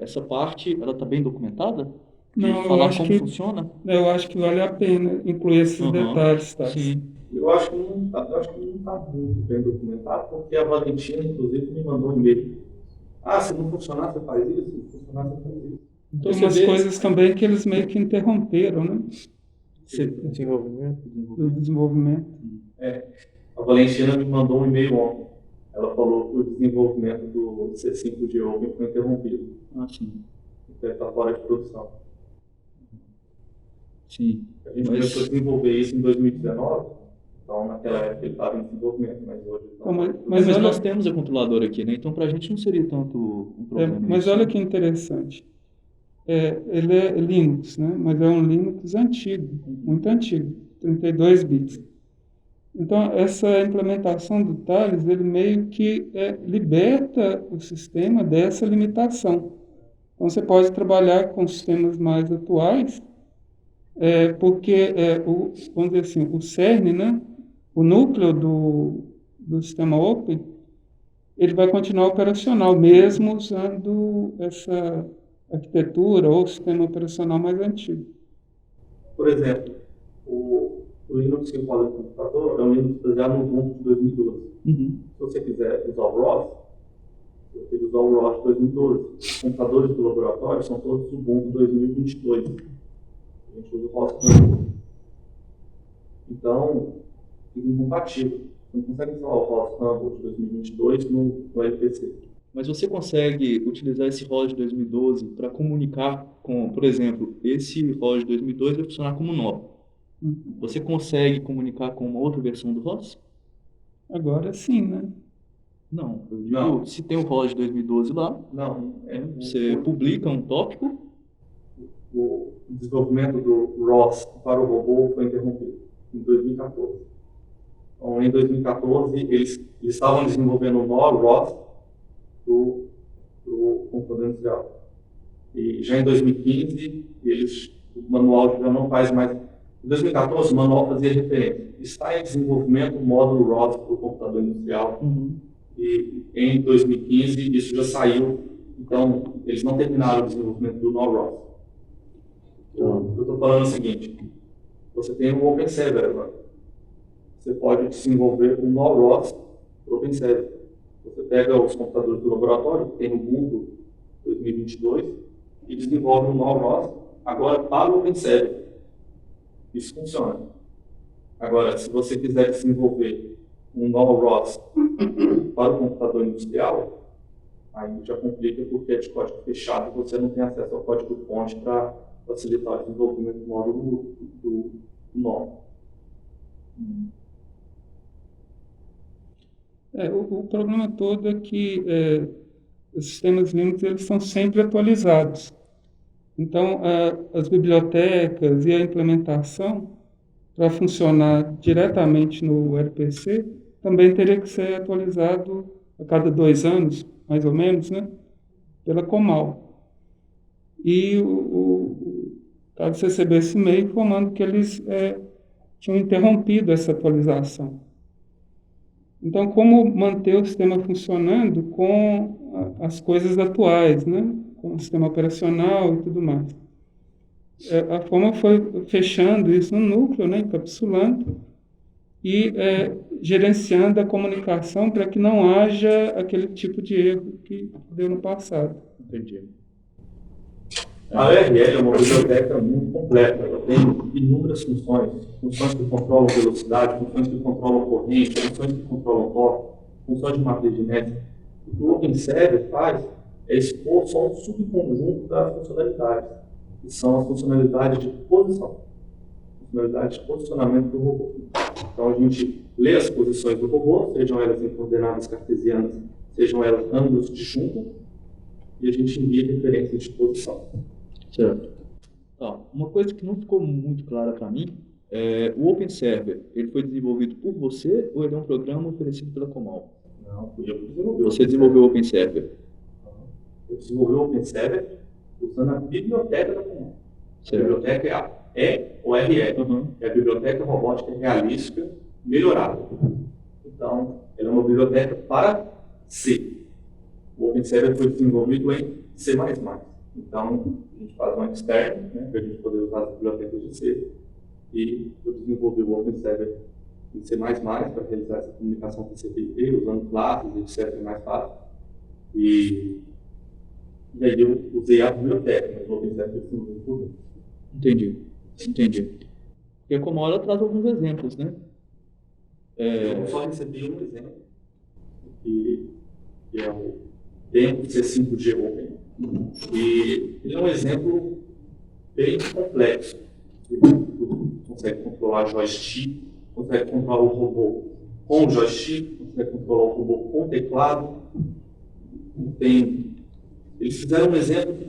Essa parte, ela está bem documentada? De Não, eu falar acho como que funciona? eu acho que vale a pena incluir esses detalhes, tá? Sim. Eu acho que não está muito bem documentado, porque a Valentina, inclusive, me mandou um e-mail. Se não funcionar, você faz isso? Se não funcionar, você faz isso. Então, Tem umas coisas também que eles meio que interromperam, né? Do desenvolvimento. A Valentina me mandou um e-mail ontem. Ela falou que o desenvolvimento do C5 de Open foi interrompido. Sim. Então, está fora de produção. Sim. A gente começou a desenvolver isso em 2019, então naquela época ele estava em desenvolvimento, mas hoje... Mas nós temos a controladora aqui, né? Então para a gente não seria tanto um problema. Mas olha que interessante. Ele é Linux, né? Mas é um Linux antigo, muito antigo, 32 bits. Então, essa implementação do Thales, ele meio que liberta o sistema dessa limitação. Então, você pode trabalhar com sistemas mais atuais, porque, vamos dizer assim, o cerne, né? O núcleo do sistema Open, ele vai continuar operacional, mesmo usando essa arquitetura ou sistema operacional mais antigo. Por exemplo, o Linux que eu falo no computador é um Linux baseado no Ubuntu de 2012. Se você quiser usar o ROS, você tem que usar o ROS de 2012. Os computadores do laboratório são todos Ubuntu 2022. A gente usa o ROS também. Então, fica incompatível. Você não consegue instalar o ROS Tumble de 2022 no LPC. Mas você consegue utilizar esse ROS de 2012 para comunicar com, por exemplo, esse ROS de 2012 vai funcionar como nó. Você consegue comunicar com uma outra versão do ROS? Agora sim, né? Não, eu digo, se tem o ROS de 2012 lá, você publica um tópico. O desenvolvimento do ROS para o robô foi interrompido em 2014. Então, em 2014, eles estavam desenvolvendo o nó ROS para o computador industrial. E já em 2015, o manual já não faz mais. Em 2014, o manual fazia referência. Está em desenvolvimento o módulo ROS para o computador industrial. E em 2015, isso já saiu. Então, eles não terminaram o desenvolvimento do nó ROS. Eu estou falando o seguinte: você tem o OpenServer agora. Você pode desenvolver um nó ROS para o OpenServer. Você pega os computadores do laboratório, que tem o Ubuntu 2022, e desenvolve um nó ROS agora para o OpenServer. Isso funciona. Agora, se você quiser desenvolver um nó ROS para o computador industrial, aí já complica porque é de código fechado e você não tem acesso ao código-fonte para facilitar o desenvolvimento do módulo do nó. O problema todo é que os sistemas Linux eles são sempre atualizados. Então, as bibliotecas e a implementação, para funcionar diretamente no RPC, também teria que ser atualizado a cada 2 anos, mais ou menos, né? Pela Comal. E o Thales recebeu esse e-mail informando que eles tinham interrompido essa atualização. Então, como manter o sistema funcionando com as coisas atuais, né? Com o sistema operacional e tudo mais. A forma foi fechando isso no núcleo, né? Encapsulando e gerenciando a comunicação para que não haja aquele tipo de erro que deu no passado. Entendi. A URL é uma biblioteca muito completa, ela tem inúmeras funções, funções que controlam velocidade, funções que controlam corrente, funções que controlam torque, funções de matriz de Nernst. O que o OpenServer faz é expor só um subconjunto das funcionalidades, que são as funcionalidades de posição, funcionalidades de posicionamento do robô. Então a gente lê as posições do robô, sejam elas em coordenadas cartesianas, sejam elas ângulos de chumbo, e a gente envia referências de posição. Certo. Tá. Uma coisa que não ficou muito clara para mim é o OpenServer. Ele foi desenvolvido por você ou ele é um programa oferecido pela Comal? Não, fui eu que desenvolvi. Você desenvolveu o OpenServer? Eu desenvolvi o OpenServer usando a biblioteca da Comal. A Certo. biblioteca é a EORL, Uhum. é a Biblioteca Robótica Realística Melhorada. Então, ela é uma biblioteca para C. O OpenServer foi desenvolvido em C++. Então, a gente faz um externo, né, para a gente poder usar as bibliotecas de C. E eu desenvolvi o OpenServer em C++ para realizar essa comunicação com TCP/IP, usando classes, etc. É mais fácil. E aí eu usei a biblioteca, mas o OpenServer foi desenvolvido por mim. Entendi. Porque a Comal ela traz alguns exemplos, né? Eu só recebi um exemplo, que é o dentro do C5G Open. E ele é um exemplo bem complexo. Ele consegue controlar joystick, consegue controlar o robô com o joystick, consegue controlar o robô com o teclado. Eles fizeram um exemplo que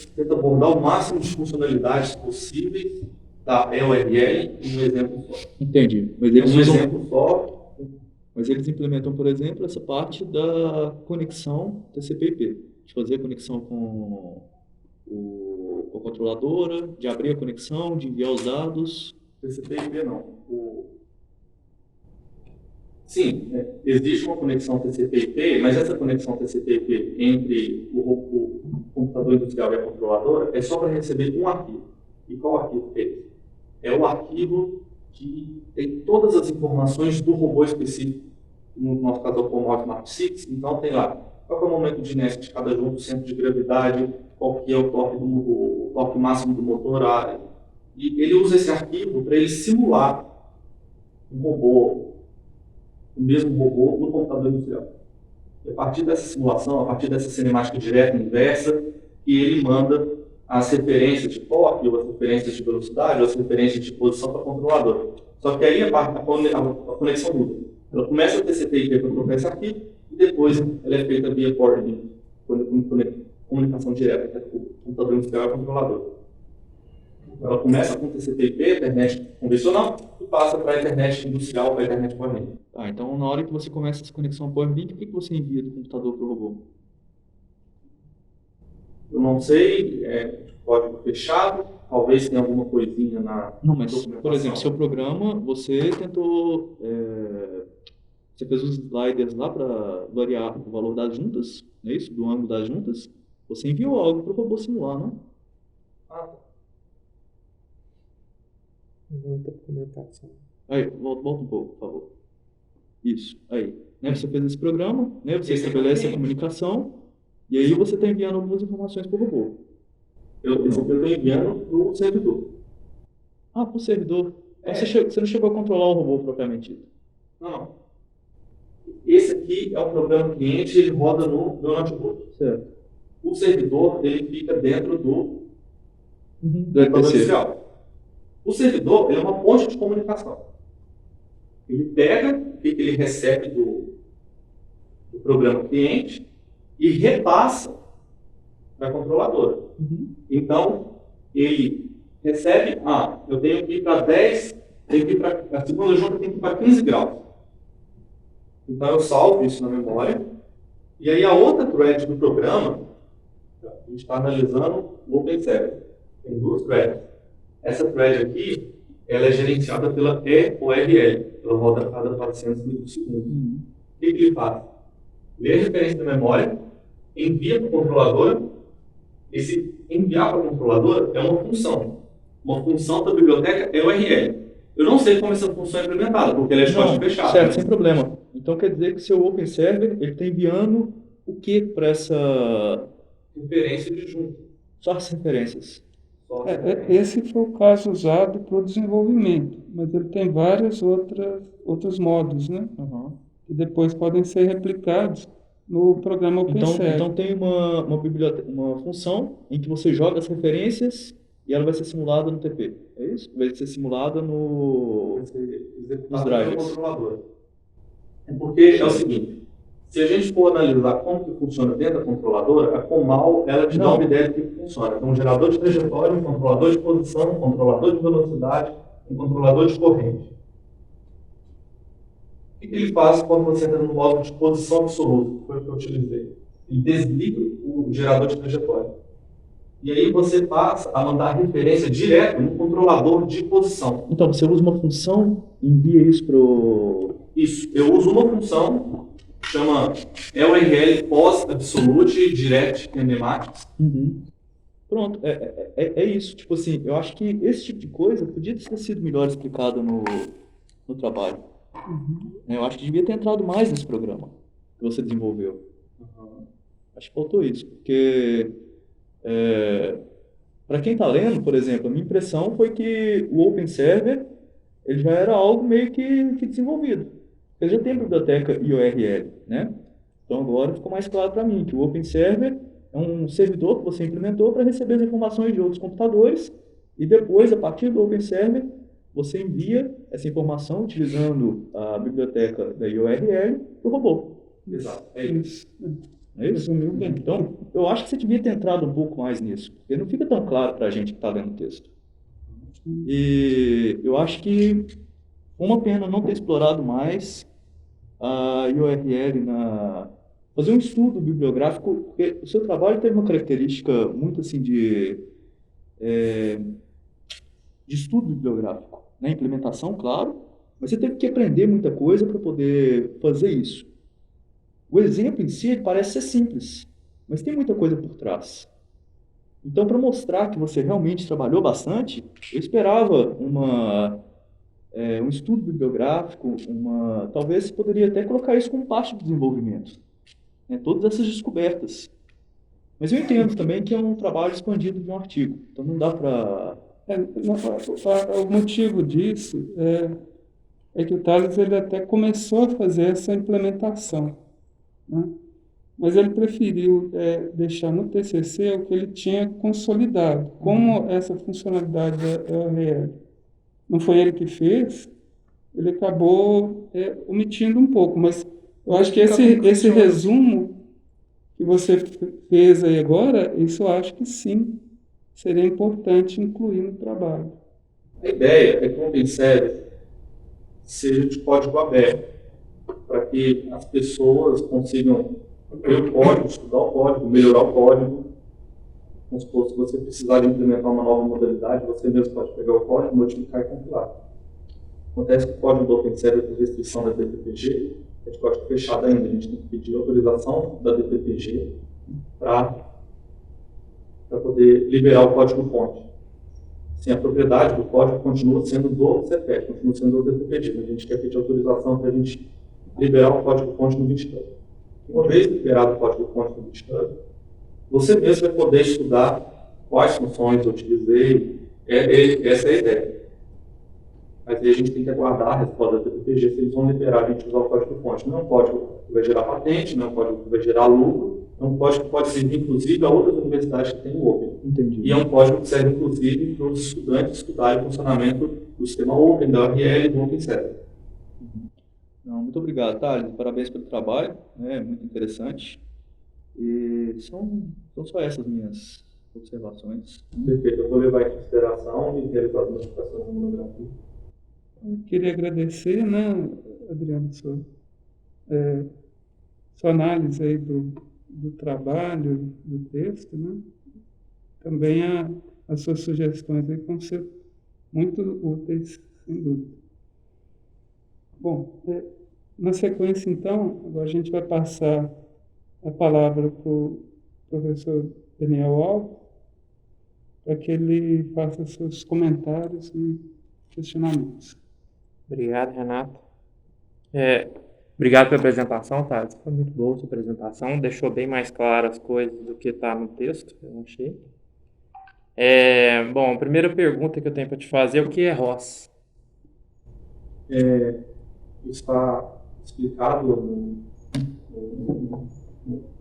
tenta abordar o máximo de funcionalidades possíveis da EORL em um exemplo só. Entendi. Mas Em eles um usam... exemplo só. Mas eles implementam, por exemplo, essa parte da conexão TCP/IP, de fazer a conexão com a controladora, de abrir a conexão, de enviar os dados. TCP/IP não. Sim, existe uma conexão TCP/IP, mas essa conexão TCP/IP entre o computador industrial e a controladora é só para receber um arquivo. E qual arquivo é esse? É o arquivo que tem todas as informações do robô específico. No nosso caso é o Comal Smart 6, então tem lá qual é o momento de Nernst de cada junto, o centro de gravidade, qual que é o torque máximo do motor, e ele usa esse arquivo para ele simular um robô, o mesmo robô no computador industrial. E a partir dessa simulação, a partir dessa cinemática direta e inversa, que ele manda as referências de torque, ou as referências de velocidade, ou as referências de posição para a controladora. Só que aí a conexão muda. Ela começa a TCP/IP para trocar esse arquivo, e depois ela é feita via port, comunicação direta entre o computador industrial e a controladora. Ela começa com TCP/IP, internet convencional, e passa para a internet industrial, para a internet corrente. Tá, então na hora que você começa essa conexão PowerLink, o que você envia do computador para o robô? Eu não sei, código fechado, talvez tenha alguma coisinha na Não, mas, documentação. por exemplo, seu programa, você tentou... você fez os sliders lá para variar o valor das juntas, não é isso? Do ângulo das juntas. Você enviou algo para o robô simular, não? Ah, Muita documentação. Aí, volta um pouco, por favor. Isso, aí. Né, você fez esse programa, né, você estabelece a comunicação, e aí você está enviando algumas informações para o robô. esse aqui eu estou enviando para o servidor. Ah, para o servidor. Então você não chegou a controlar o robô propriamente dito. Não. Esse aqui é um programa cliente, ele roda no meu notebook. Certo. O servidor, ele fica dentro do Do computador RPC. industrial. O servidor, ele é uma ponte de comunicação. Ele pega o que ele recebe do programa cliente e repassa para a controladora. Então, ele recebe, eu tenho que ir para 10, tenho que ir para a segunda junta, tem que ir para 15 graus. Então, eu salvo isso na memória. E aí, a outra thread do programa, a gente está analisando o OpenServer. Tem duas threads. Essa thread aqui, ela é gerenciada pela EORL. Ela roda a cada 400 milissegundos. O que ele faz? Lê a referência da memória, envia para a controladora. Esse enviar para a controladora é uma função da biblioteca EORL. Eu não sei como essa função é implementada, porque ela é de código fechado. Certo, sem problema. Então quer dizer que seu OpenServer ele está enviando o que para essa Referência de junta. Só as referências. Esse foi o caso usado para o desenvolvimento, mas ele tem vários outros modos, né? Uhum. Que depois podem ser replicados no programa OpenServe. Então tem uma biblioteca, uma função em que você joga as referências e ela vai ser simulada no TP. É isso? Vai ser simulada nos drivers. Porque é o seguinte, se a gente for analisar como que funciona dentro da controladora, a Comal, ela te dá uma ideia de como funciona. Então, um gerador de trajetória, um controlador de posição, um controlador de velocidade, um controlador de corrente. O que ele faz quando você entra no modo de posição absoluta, que foi o que eu utilizei? Ele desliga o gerador de trajetória. E aí você passa a mandar referência direto no controlador de posição. Então, você usa uma função e envia isso para o... Isso, eu uso uma função, chama URL Post Absolute Direct Kinematics. Uhum. Pronto, é isso. Tipo assim, eu acho que esse tipo de coisa podia ter sido melhor explicado no trabalho. Uhum. Eu acho que devia ter entrado mais nesse programa que você desenvolveu. Acho que faltou isso, porque para quem está lendo, por exemplo, a minha impressão foi que o Open Server ele já era algo meio que desenvolvido. Ele já tem a biblioteca IORL, né? Então agora ficou mais claro para mim que o Open Server é um servidor que você implementou para receber as informações de outros computadores e depois, a partir do Open Server, você envia essa informação utilizando a biblioteca da IORL para o robô. Exato, é isso. É isso? Então, eu acho que você devia ter entrado um pouco mais nisso, porque não fica tão claro para a gente que está lendo o texto. E eu acho que uma pena não ter explorado mais a URL fazer um estudo bibliográfico, porque o seu trabalho tem uma característica muito assim de estudo bibliográfico, né? Implementação, claro, mas você teve que aprender muita coisa para poder fazer isso. O exemplo em si parece ser simples, mas tem muita coisa por trás. Então, para mostrar que você realmente trabalhou bastante, eu esperava um estudo bibliográfico, talvez você poderia até colocar isso como parte do desenvolvimento, né? Todas essas descobertas. Mas eu entendo também que é um trabalho expandido de um artigo, então não dá para... O motivo disso é que o Thales ele até começou a fazer essa implementação, né? Mas ele preferiu deixar no TCC o que ele tinha consolidado. Como essa funcionalidade da URL não foi ele que fez, ele acabou omitindo um pouco. Mas eu acho que esse resumo que você fez aí agora, isso eu acho que sim, seria importante incluir no trabalho. A ideia é que o OpenServer seja de código aberto, para que as pessoas consigam ver o código, estudar o código, melhorar o código. Vamos supor, se você precisar de implementar uma nova modalidade, você mesmo pode pegar o código, modificar e compilar. Acontece que o código do OpenServer tem restrição da DPPG, é de código fechado ainda, a gente tem que pedir autorização da DPPG para poder liberar o código-fonte. Sim, a propriedade do código continua sendo do CEPET, continua sendo do DPPG, mas a gente quer pedir autorização para a gente liberar o código-fonte no GitHub. Uma vez liberado o código-fonte no GitHub, você mesmo vai poder estudar quais funções eu utilizei. Essa é a ideia. Mas aí a gente tem que aguardar a resposta da DPPG se eles vão liberar a gente usar o código-fonte. Não é um código que vai gerar patente, não é um código que vai gerar lucro, é um código que pode servir, inclusive, a outras universidades que têm o Open. Entendi. E é um código que serve, inclusive, para os estudantes estudarem o funcionamento do sistema Open, da URL e do OpenServer. Não, muito obrigado, Thales. Parabéns pelo trabalho, né? Muito interessante. E são só essas minhas observações. Perfeito, eu vou levar em consideração e realizar as modificações no monografia. Eu queria agradecer, né, Adriano, sua análise aí do trabalho, do texto, né? Também as suas sugestões aí vão ser muito úteis, sem dúvida. Bom, na sequência, então, agora a gente vai passar a palavra para o professor Daniel Alves, para que ele faça seus comentários e questionamentos. Obrigado, Renato. Obrigado pela apresentação, Thales. Foi muito boa a sua apresentação. Deixou bem mais claras as coisas do que está no texto, eu achei. Bom, a primeira pergunta que eu tenho para te fazer é o que é ROS? Está explicado no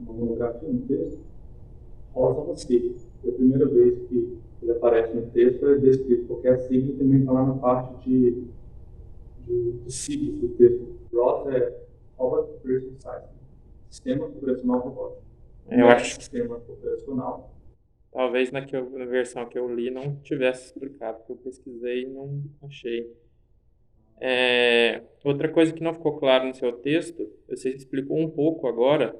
monografia, no texto. ROS é uma sigla. É a primeira vez que ele aparece no texto, é descrito qualquer sigla e também está lá na parte de siglas do texto. ROS é Robot Operating System, Sistema Operacional Robótico. Eu acho que Sistema operacional. talvez na versão que eu li não tivesse explicado, porque eu pesquisei e não achei. Outra coisa que não ficou claro no seu texto, você explicou um pouco agora,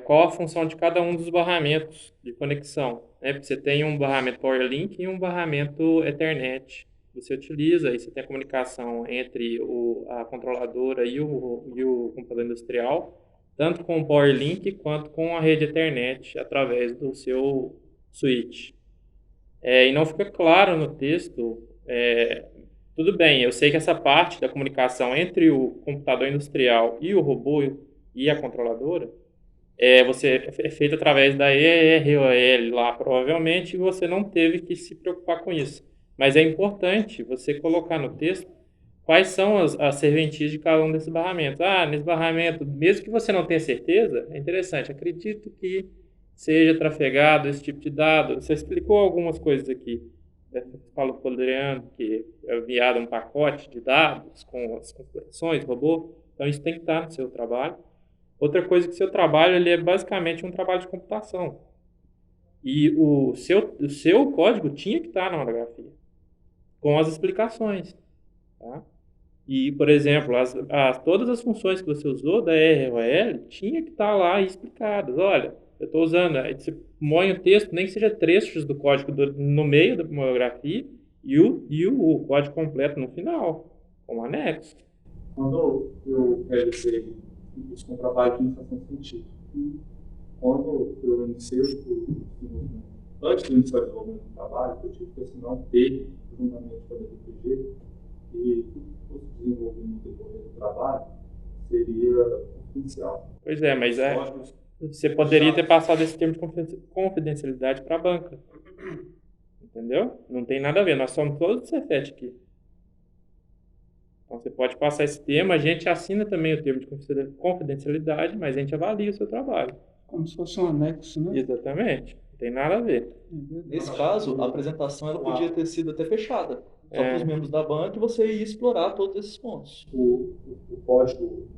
qual a função de cada um dos barramentos de conexão. Porque você tem um barramento PowerLink e um barramento Ethernet. Você utiliza e você tem a comunicação entre a controladora e o computador industrial, tanto com o PowerLink quanto com a rede Ethernet através do seu switch. E não fica claro no texto. Tudo bem, eu sei que essa parte da comunicação entre o computador industrial e o robô e a controladora é feita através da EROL lá, provavelmente, e você não teve que se preocupar com isso. Mas é importante você colocar no texto quais são as serventias de cada um desses barramentos. Nesse barramento, mesmo que você não tenha certeza, é interessante, acredito que seja trafegado esse tipo de dado. Você explicou algumas coisas aqui. Você falou para o Adriano que é enviado um pacote de dados com as configurações do robô. Então, isso tem que estar no seu trabalho. Outra coisa que o seu trabalho ele é basicamente um trabalho de computação. E o seu código tinha que estar na monografia, com as explicações. Tá? E, por exemplo, todas as funções que você usou da ROL tinha que estar lá explicadas. Olha, eu estou usando, aí você põe o texto, nem que seja trechos do código no meio da monografia e o código completo no final, como anexo. Quando eu realizei isso com o trabalho de iniciação científica, quando eu iniciei antes do início do desenvolvimento do trabalho, eu tive que assinar um termo juntamente com a DPG e tudo que fosse desenvolvido no decorrer do trabalho seria confidencial. Pois é, mas você poderia ter passado esse termo de confidencialidade para a banca. Entendeu? Não tem nada a ver, nós somos todos do Cefet aqui. Então você pode passar esse termo, a gente assina também o termo de confidencialidade, mas a gente avalia o seu trabalho. Como se fosse um anexo, né? Exatamente, não tem nada a ver. Nesse caso, a apresentação ela podia ter sido até fechada. Só para os membros da banca e você ia explorar todos esses pontos. O código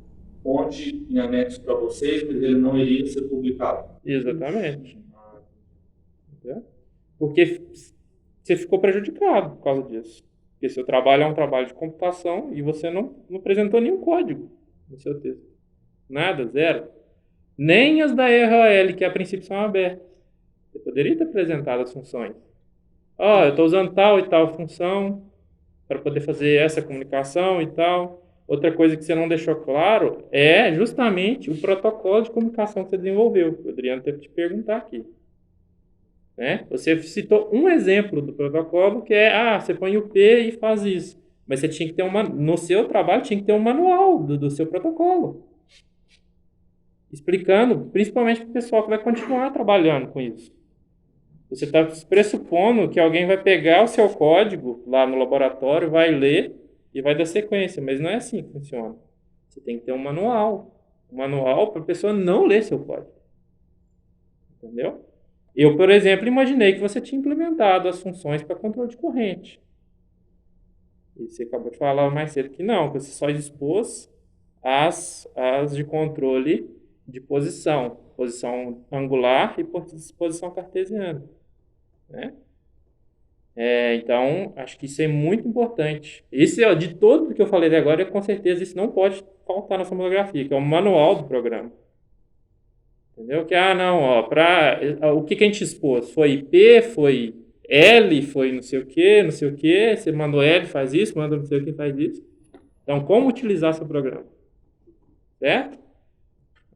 fonte em anexo para vocês, mas ele não iria ser publicado. Exatamente. Entendeu? Porque você ficou prejudicado por causa disso. Porque seu trabalho é um trabalho de computação e você não apresentou nenhum código no seu texto. Nada, zero. Nem as da ROL, que a princípio são abertas. Você poderia ter apresentado as funções. Eu estou usando tal e tal função para poder fazer essa comunicação e tal. Outra coisa que você não deixou claro é justamente o protocolo de comunicação que você desenvolveu. O Adriano teve que te perguntar aqui. Você citou um exemplo do protocolo que é, você põe o P e faz isso. Mas você tinha que ter no seu trabalho tinha que ter um manual do seu protocolo. Explicando, principalmente para o pessoal que vai continuar trabalhando com isso. Você está pressupondo que alguém vai pegar o seu código lá no laboratório, vai ler e vai dar sequência. Mas não é assim que funciona. Você tem que ter um manual. Um manual para a pessoa não ler seu código. Entendeu? Eu, por exemplo, imaginei que você tinha implementado as funções para controle de corrente. E você acabou de falar mais cedo que não, que você só expôs as de controle de posição angular e posição cartesiana. Então, acho que isso é muito importante. De tudo que eu falei agora, com certeza isso não pode faltar na sua monografia, que é o manual do programa. Entendeu? Que, o que a gente expôs? Foi IP, foi L, foi não sei o que, você mandou L, faz isso, manda não sei o que, faz isso. Então, como utilizar seu programa? Certo?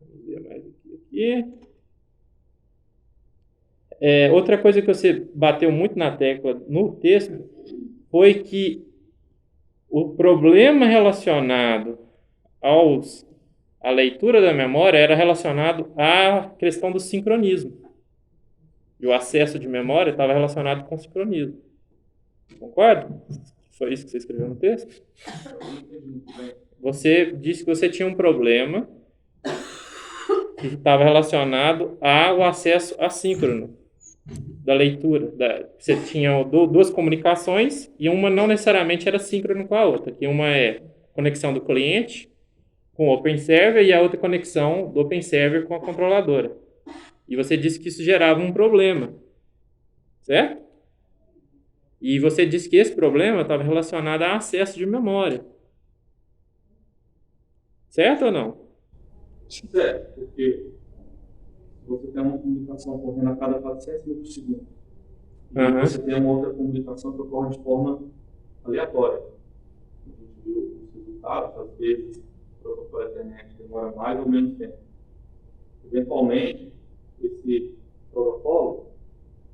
Vamos ver mais aqui. Outra coisa que você bateu muito na tecla no texto foi que o problema relacionado a leitura da memória era relacionado à questão do sincronismo. E o acesso de memória estava relacionado com o sincronismo. Concorda? Foi isso que você escreveu no texto? Você disse que você tinha um problema que estava relacionado ao acesso assíncrono da leitura. Você tinha duas comunicações e uma não necessariamente era síncrona com a outra. Que uma é conexão do cliente com o Open Server e a outra conexão do Open Server com a controladora. E você disse que isso gerava um problema, certo? E você disse que esse problema estava relacionado a acesso de memória. Certo ou não? Certo, porque você tem uma comunicação ocorrendo a cada 400 mil por segundo. E você tem uma outra comunicação que ocorre de forma aleatória. A gente viu os resultados, às vezes o protocolo Ethernet demora mais ou menos tempo. Eventualmente, esse protocolo,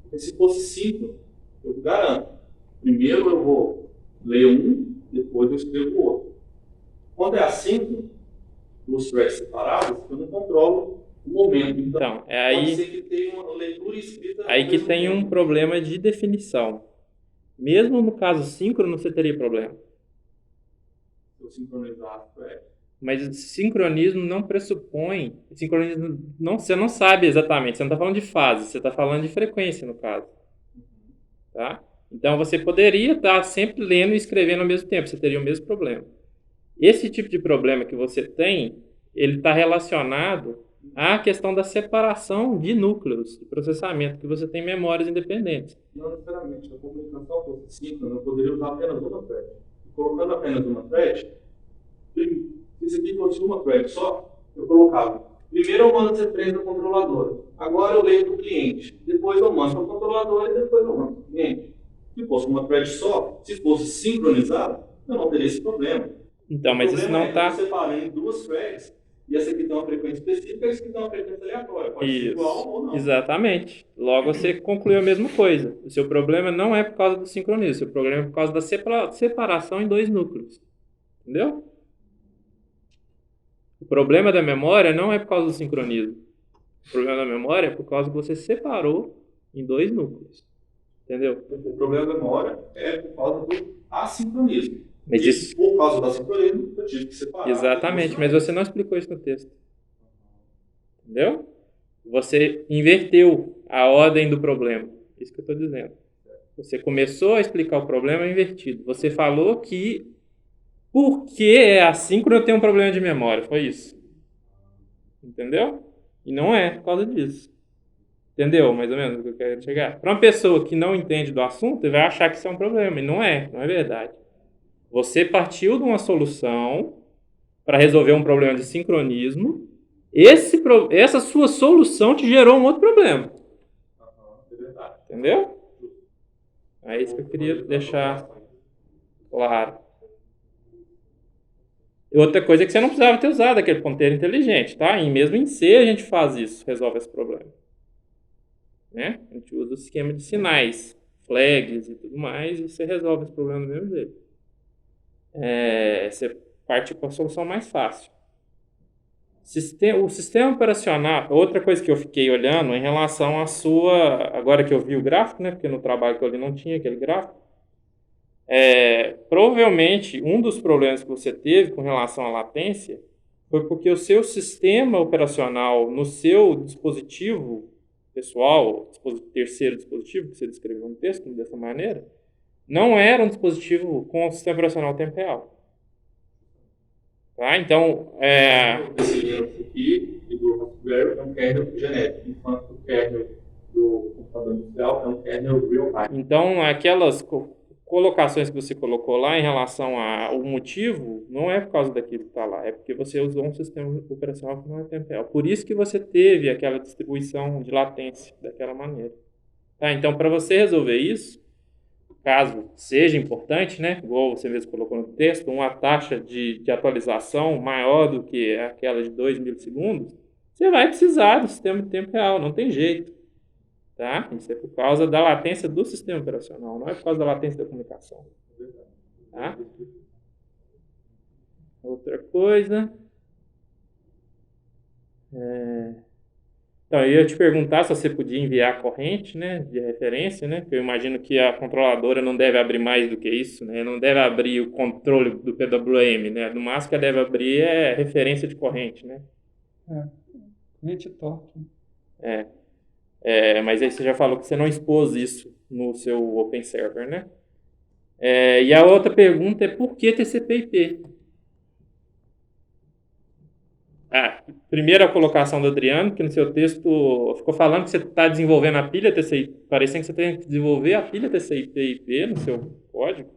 porque se fosse síncrono, eu garanto, primeiro eu vou ler um, depois eu escrevo o outro. Quando é assíncrono, os threads separados, eu não controlo o momento. Então, pode ser que tenha uma leitura escrita. Aí que tem um problema de definição. Mesmo no caso síncrono, você teria problema. Se eu sincronizar o thread. Mas sincronismo não pressupõe. Sincronismo você não sabe exatamente. Você não está falando de fase, você está falando de frequência, no caso. Tá? Então você poderia estar sempre lendo e escrevendo ao mesmo tempo, você teria o mesmo problema. Esse tipo de problema que você tem, ele está relacionado à questão da separação de núcleos de processamento, que você tem memórias independentes. Não necessariamente. A comunicação fosse síncrona, eu poderia usar apenas uma thread. Colocando apenas uma thread, se isso aqui fosse uma thread só, eu colocava. Primeiro eu mando as referências da controladora. Agora eu leio para o cliente. Depois eu mando para a controladora e depois eu mando para o cliente. Se fosse uma thread só, se fosse sincronizado, eu não teria esse problema. Então, mas isso não está... Eu separei em duas threads, e essa aqui tem uma frequência específica e essa aqui tem uma frequência aleatória. Pode ser igual ou não. Exatamente. Logo, você concluiu a mesma coisa. O seu problema não é por causa do sincronismo, o seu problema é por causa da separação em dois núcleos. Entendeu? O problema da memória não é por causa do sincronismo. O problema da memória é por causa que você separou em dois núcleos. Entendeu? O problema da memória é por causa do assincronismo. Mas isso... Por causa do assincronismo, eu tive que separar. Exatamente, mas você não explicou isso no texto. Entendeu? Você inverteu a ordem do problema. Isso que eu estou dizendo. Você começou a explicar o problema invertido. Você falou que porque é assíncrono eu tenho um problema de memória. Foi isso. Entendeu? E não é por causa disso. Entendeu mais ou menos o que eu quero chegar? Para uma pessoa que não entende do assunto, ele vai achar que isso é um problema. E não é verdade. Você partiu de uma solução para resolver um problema de sincronismo. Essa sua solução te gerou um outro problema. Entendeu? É isso que eu queria deixar claro. Outra coisa é que você não precisava ter usado aquele ponteiro inteligente, tá? E mesmo em C a gente faz isso, resolve esse problema. Né? A gente usa o esquema de sinais, flags e tudo mais, e você resolve esse problema do mesmo jeito. Você parte com a solução mais fácil. O sistema operacional, outra coisa que eu fiquei olhando em relação à sua, agora que eu vi o gráfico, né, porque no trabalho que eu li não tinha aquele gráfico, provavelmente um dos problemas que você teve com relação à latência foi porque o seu sistema operacional no seu dispositivo pessoal, terceiro dispositivo, que você descreveu no texto dessa maneira, não era um dispositivo com sistema operacional tempo real. Tá? Então, esse link aqui do Raspberry é um kernel genérico, enquanto o kernel do computador industrial é um kernel real-time. Então, aquelas colocações que você colocou lá em relação ao motivo, não é por causa daquilo que está lá, é porque você usou um sistema operacional que não é tempo real. Por isso que você teve aquela distribuição de latência daquela maneira. Tá? Então, para você resolver isso, caso seja importante, né, igual você mesmo colocou no texto, uma taxa de atualização maior do que aquela de 2 milissegundos, você vai precisar do sistema de tempo real, não tem jeito. Tá? Isso é por causa da latência do sistema operacional, não é por causa da latência da comunicação. Tá? Outra coisa... Então, eu ia te perguntar se você podia enviar a corrente, né, de referência, né, porque eu imagino que a controladora não deve abrir mais do que isso, né, não deve abrir o controle do PWM, né, no máximo que ela deve abrir é referência de corrente, né. Corrente torque. Mas aí você já falou que você não expôs isso no seu Open Server, né. E a outra pergunta é por que TCP/IP? Primeiro a colocação do Adriano, que no seu texto ficou falando que você está desenvolvendo a pilha TCP/IP, parecendo que você tem que desenvolver a pilha TCP/IP no seu código,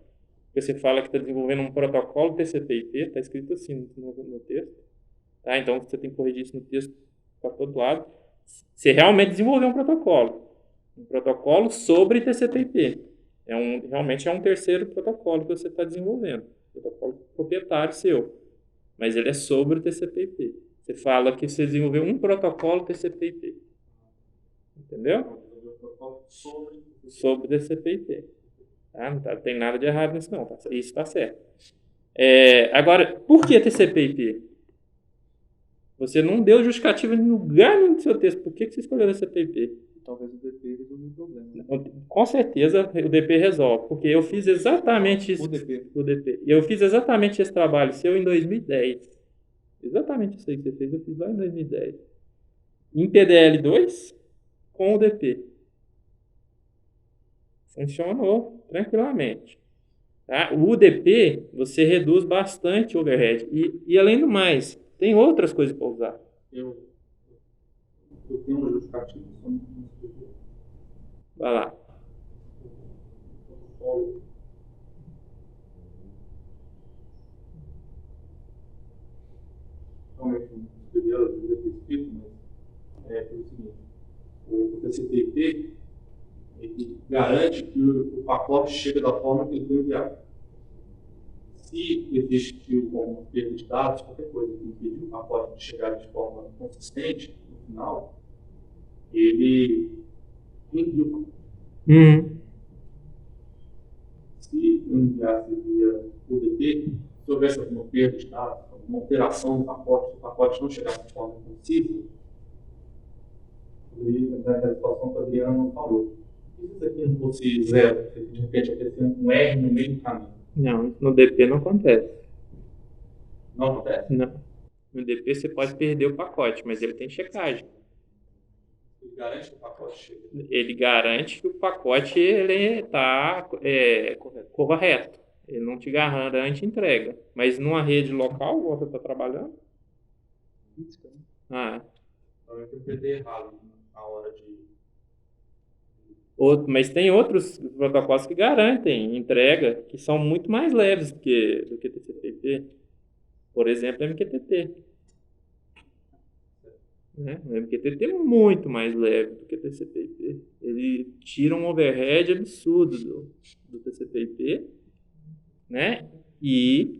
porque você fala que está desenvolvendo um protocolo TCP/IP, está escrito assim no texto. Tá? Então você tem que corrigir isso no texto para todo lado. Você realmente desenvolveu um protocolo sobre TCP/IP. Realmente é um terceiro protocolo que você está desenvolvendo, protocolo proprietário seu. Mas ele é sobre o TCP/IP. Você fala que você desenvolveu um protocolo TCP/IP. Entendeu? Sobre TCP/IP. Não tem nada de errado nisso, não. Isso está certo. Agora, por que TCP/IP? Você não deu justificativa em lugar nenhum do seu texto. Por que você escolheu TCP/IP? Talvez o DP resolva o problema. Com certeza o DP resolve, porque eu fiz exatamente isso. O DP. E eu fiz exatamente esse trabalho seu em 2010. Exatamente isso aí que você fez, eu fiz lá em 2010. Em PDL2 com o DP. Funcionou tranquilamente. Tá? O UDP, você reduz bastante o overhead. E além do mais, tem outras coisas para usar. Eu tenho uma justificativa. Vai lá. Realmente não escreveram, eu deveria ter escrito, mas é pelo seguinte: o TCP/IP ele garante que o pacote chega da forma que ele foi enviado. Se existe alguma perda de dados, qualquer coisa que impede o pacote de chegar de forma consistente no final, ele envia o pacote. Se eu enviasse via UDP, se houvesse alguma perda de dados, alguma alteração no pacote, se o pacote não chegasse de forma concisa, poderia entrar na situação que o Adriano falou. E se isso aqui não fosse zero, se de repente aparecer um R no meio do caminho? Não, no DP não acontece. Não acontece? Não. No DP você pode perder o pacote, mas ele tem checagem. Ele garante que o pacote chega. Ele garante que o pacote está correto. Ele não te garante entrega. Mas numa rede local, você está trabalhando? Então eu interpretei errado na hora de... Mas tem outros protocolos que garantem entrega, que são muito mais leves do que TCP/IP. Por exemplo, MQTT. O MQTT é muito mais leve do que TCP/IP. Ele tira um overhead absurdo do TCP/IP, né? E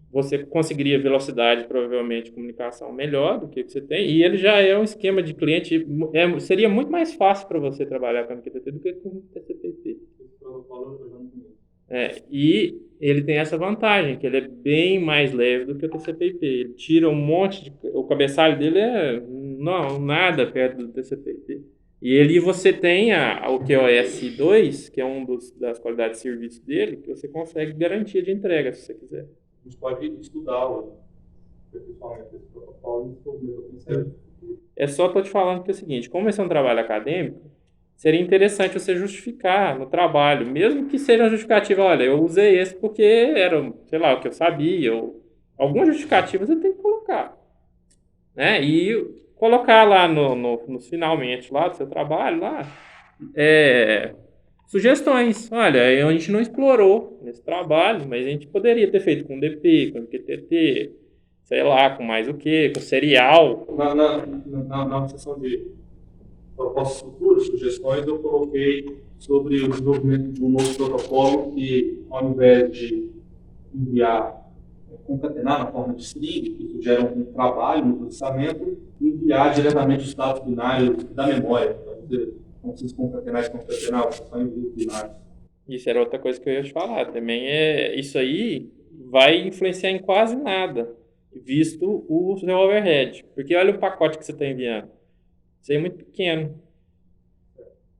você conseguiria velocidade, provavelmente, de comunicação melhor do que você tem. E ele já é um esquema de cliente. Seria muito mais fácil para você trabalhar com MQTT do que com TCP/IP. E ele tem essa vantagem, que ele é bem mais leve do que o TCP/IP. Ele tira um monte de... O cabeçalho dele é nada perto do TCP/IP. E você tem o QoS 2, que é das qualidades de serviço dele, que você consegue garantia de entrega, se você quiser. A gente pode estudar principalmente esse protocolo e desenvolver o conceito. Só estou te falando que é o seguinte, como esse é um trabalho acadêmico, seria interessante você justificar no trabalho, mesmo que seja uma justificativa, olha, eu usei esse porque era, sei lá, o que eu sabia, ou alguma justificativa você tem que colocar, né? E colocar lá nos finalmente lá do seu trabalho, lá, sugestões. Olha, a gente não explorou nesse trabalho, mas a gente poderia ter feito com DP, com MQTT, sei lá, com mais o que, com serial. Na seção de propostas futuras, sugestões, eu coloquei sobre o desenvolvimento de um novo protocolo que, ao invés de enviar, concatenar na forma de string, que isso gera um trabalho no processamento, enviar diretamente os dados binários da memória. Então, não precisa concatenar e concatenar, só envia os binários. Isso era outra coisa que eu ia te falar. Também isso aí vai influenciar em quase nada, visto o seu overhead. Porque olha o pacote que você está enviando. Isso aí é muito pequeno.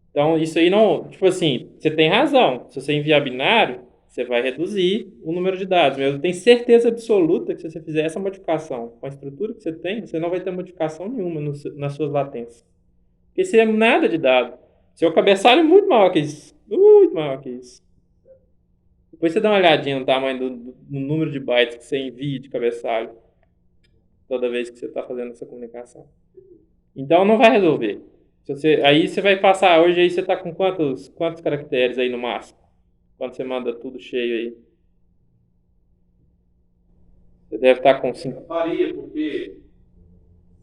Então, isso aí não... Tipo assim, você tem razão. Se você enviar binário, você vai reduzir o número de dados. Mas eu tenho certeza absoluta que se você fizer essa modificação com a estrutura que você tem, você não vai ter modificação nenhuma nas suas latências. Porque isso é nada de dado. Seu cabeçalho é muito maior que isso. Muito maior que isso. Depois você dá uma olhadinha no tamanho do número de bytes que você envia de cabeçalho toda vez que você está fazendo essa comunicação. Então não vai resolver. Aí você vai passar, hoje aí você está com quantos caracteres aí no máximo? Quando você manda tudo cheio aí? Você deve estar com 5. Varia, porque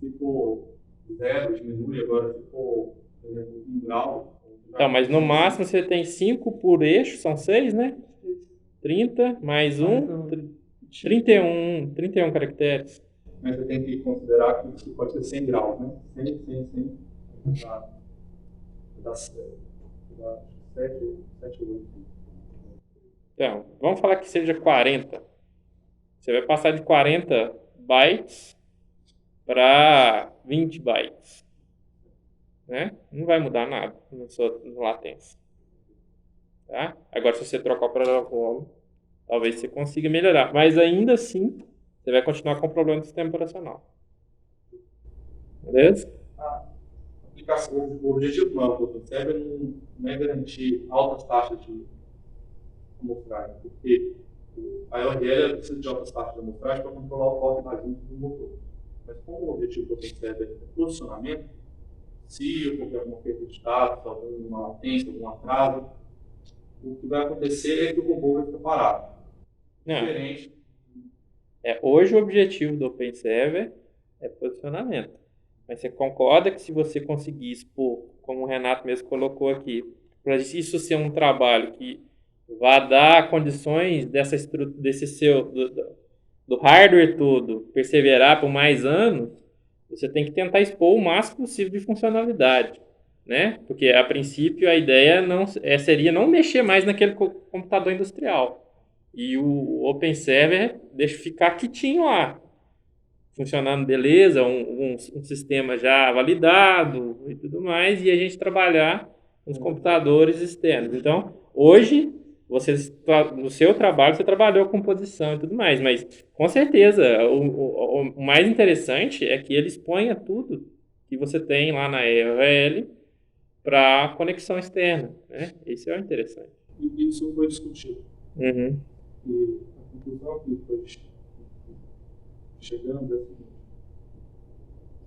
se for 0, diminui, agora se for, por exemplo, 1 grau... Então, mas no máximo você tem 5 por eixo, são 6, né? 30 mais 1, 31 caracteres. Mas você tem que considerar que isso pode ser 100 graus, né? 100. Dá 7, 8. Então, vamos falar que seja 40. Você vai passar de 40 bytes para 20 bytes. Né? Não vai mudar nada na sua latência. Tá? Agora, se você trocar para protocolo, talvez você consiga melhorar. Mas ainda assim, você vai continuar com o problema do sistema operacional. Beleza? O objetivo maior do OpenServer não é garantir altas taxas de amofragem, porque a URL precisa de altas taxas de amofragem para controlar o torque da junta do motor. Mas como o objetivo do OpenServer é posicionamento, se houver alguma perda de dados, alguma latência, algum atraso, o que vai acontecer é que o robô vai ficar parado. Diferente. Hoje o objetivo do OpenServer é posicionamento. Mas você concorda que se você conseguir expor, como o Renato mesmo colocou aqui, para isso ser um trabalho que vá dar condições do hardware todo perseverar por mais anos, você tem que tentar expor o máximo possível de funcionalidade, né? Porque a princípio a ideia seria não mexer mais naquele computador industrial. E o OpenServer deixa ficar quietinho lá, funcionando beleza, um sistema já validado e tudo mais, e a gente trabalhar nos computadores externos. Então, hoje, no seu trabalho, você trabalhou com composição e tudo mais, mas com certeza, o mais interessante é que ele exponha tudo que você tem lá na URL para conexão externa, né? Isso é o interessante. E isso foi discutido. Uhum. E a conclusão que foi chegando é a seguinte: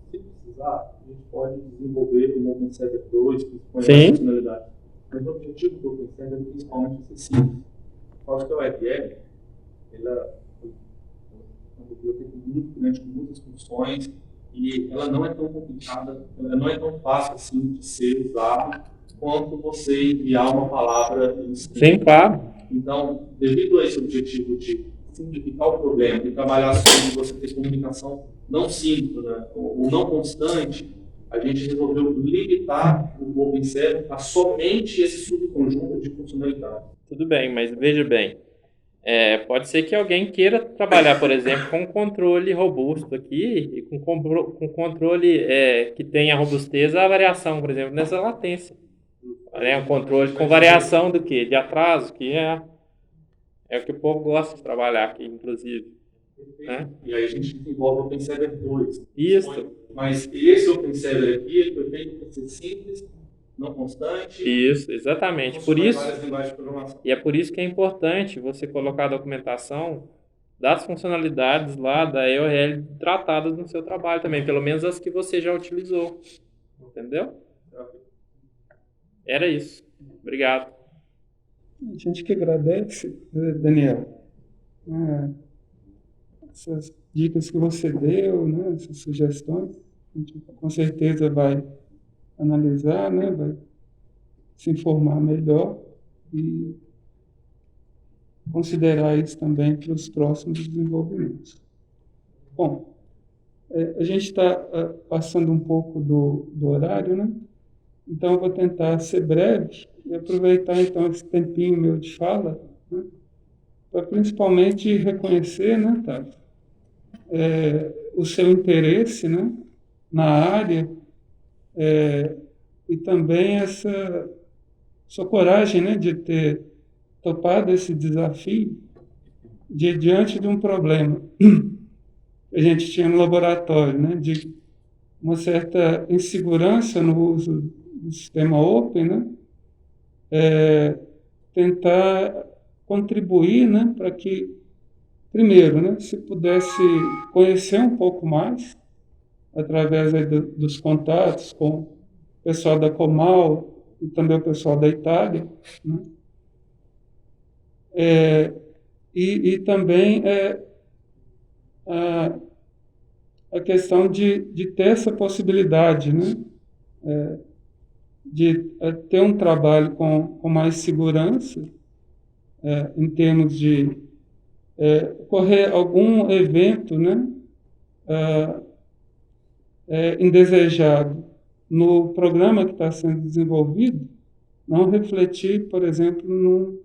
se precisar, a gente pode desenvolver o OpenServer 2 que expõe a funcionalidade. Mas o objetivo do OpenServer é principalmente ser simples. Por causa que a URL, ela é uma biblioteca muito grande, com muitas funções, e ela não é tão complicada, ela não é tão fácil assim de ser usada quanto você enviar uma palavra em string. Sim, claro. Então, devido a esse objetivo de simplificar o problema e trabalhar sobre você ter comunicação não síncrona ou não constante, a gente resolveu limitar o OpenServer a somente esse subconjunto de funcionalidades. Tudo bem, mas veja bem, pode ser que alguém queira trabalhar, por exemplo, com um controle robusto aqui e com controle que tenha robustez à variação, por exemplo, nessa latência. Um controle com variação do quê? De atraso, que é o que o povo gosta de trabalhar aqui, inclusive. Né? E aí a gente desenvolve o OpenServer 2. Isso. Mas esse OpenServer aqui foi feito para ser simples, não constante. Isso, exatamente. Por isso, várias linguagens de programação. e é por isso que é importante você colocar a documentação das funcionalidades lá da URL tratadas no seu trabalho também, pelo menos as que você já utilizou. Entendeu? Era isso. Obrigado. A gente que agradece, Daniel, essas dicas que você deu, né, essas sugestões, a gente com certeza vai analisar, né, vai se informar melhor e considerar isso também para os próximos desenvolvimentos. Bom, a gente está passando um pouco do horário, né? Então eu vou tentar ser breve e aproveitar então esse tempinho meu de fala, né, para principalmente reconhecer, né, Tati, o seu interesse, né, na área, e também essa sua coragem, né, de ter topado esse desafio diante de um problema que a gente tinha no laboratório, né, de uma certa insegurança no uso do sistema Open, né, tentar contribuir, né, para que, primeiro, né, se pudesse conhecer um pouco mais, através aí dos contatos com o pessoal da Comal e também o pessoal da Itália, né, e também a questão de ter essa possibilidade, né, de ter um trabalho com mais segurança, em termos de ocorrer algum evento, né, indesejado no programa que está sendo desenvolvido, não refletir, por exemplo,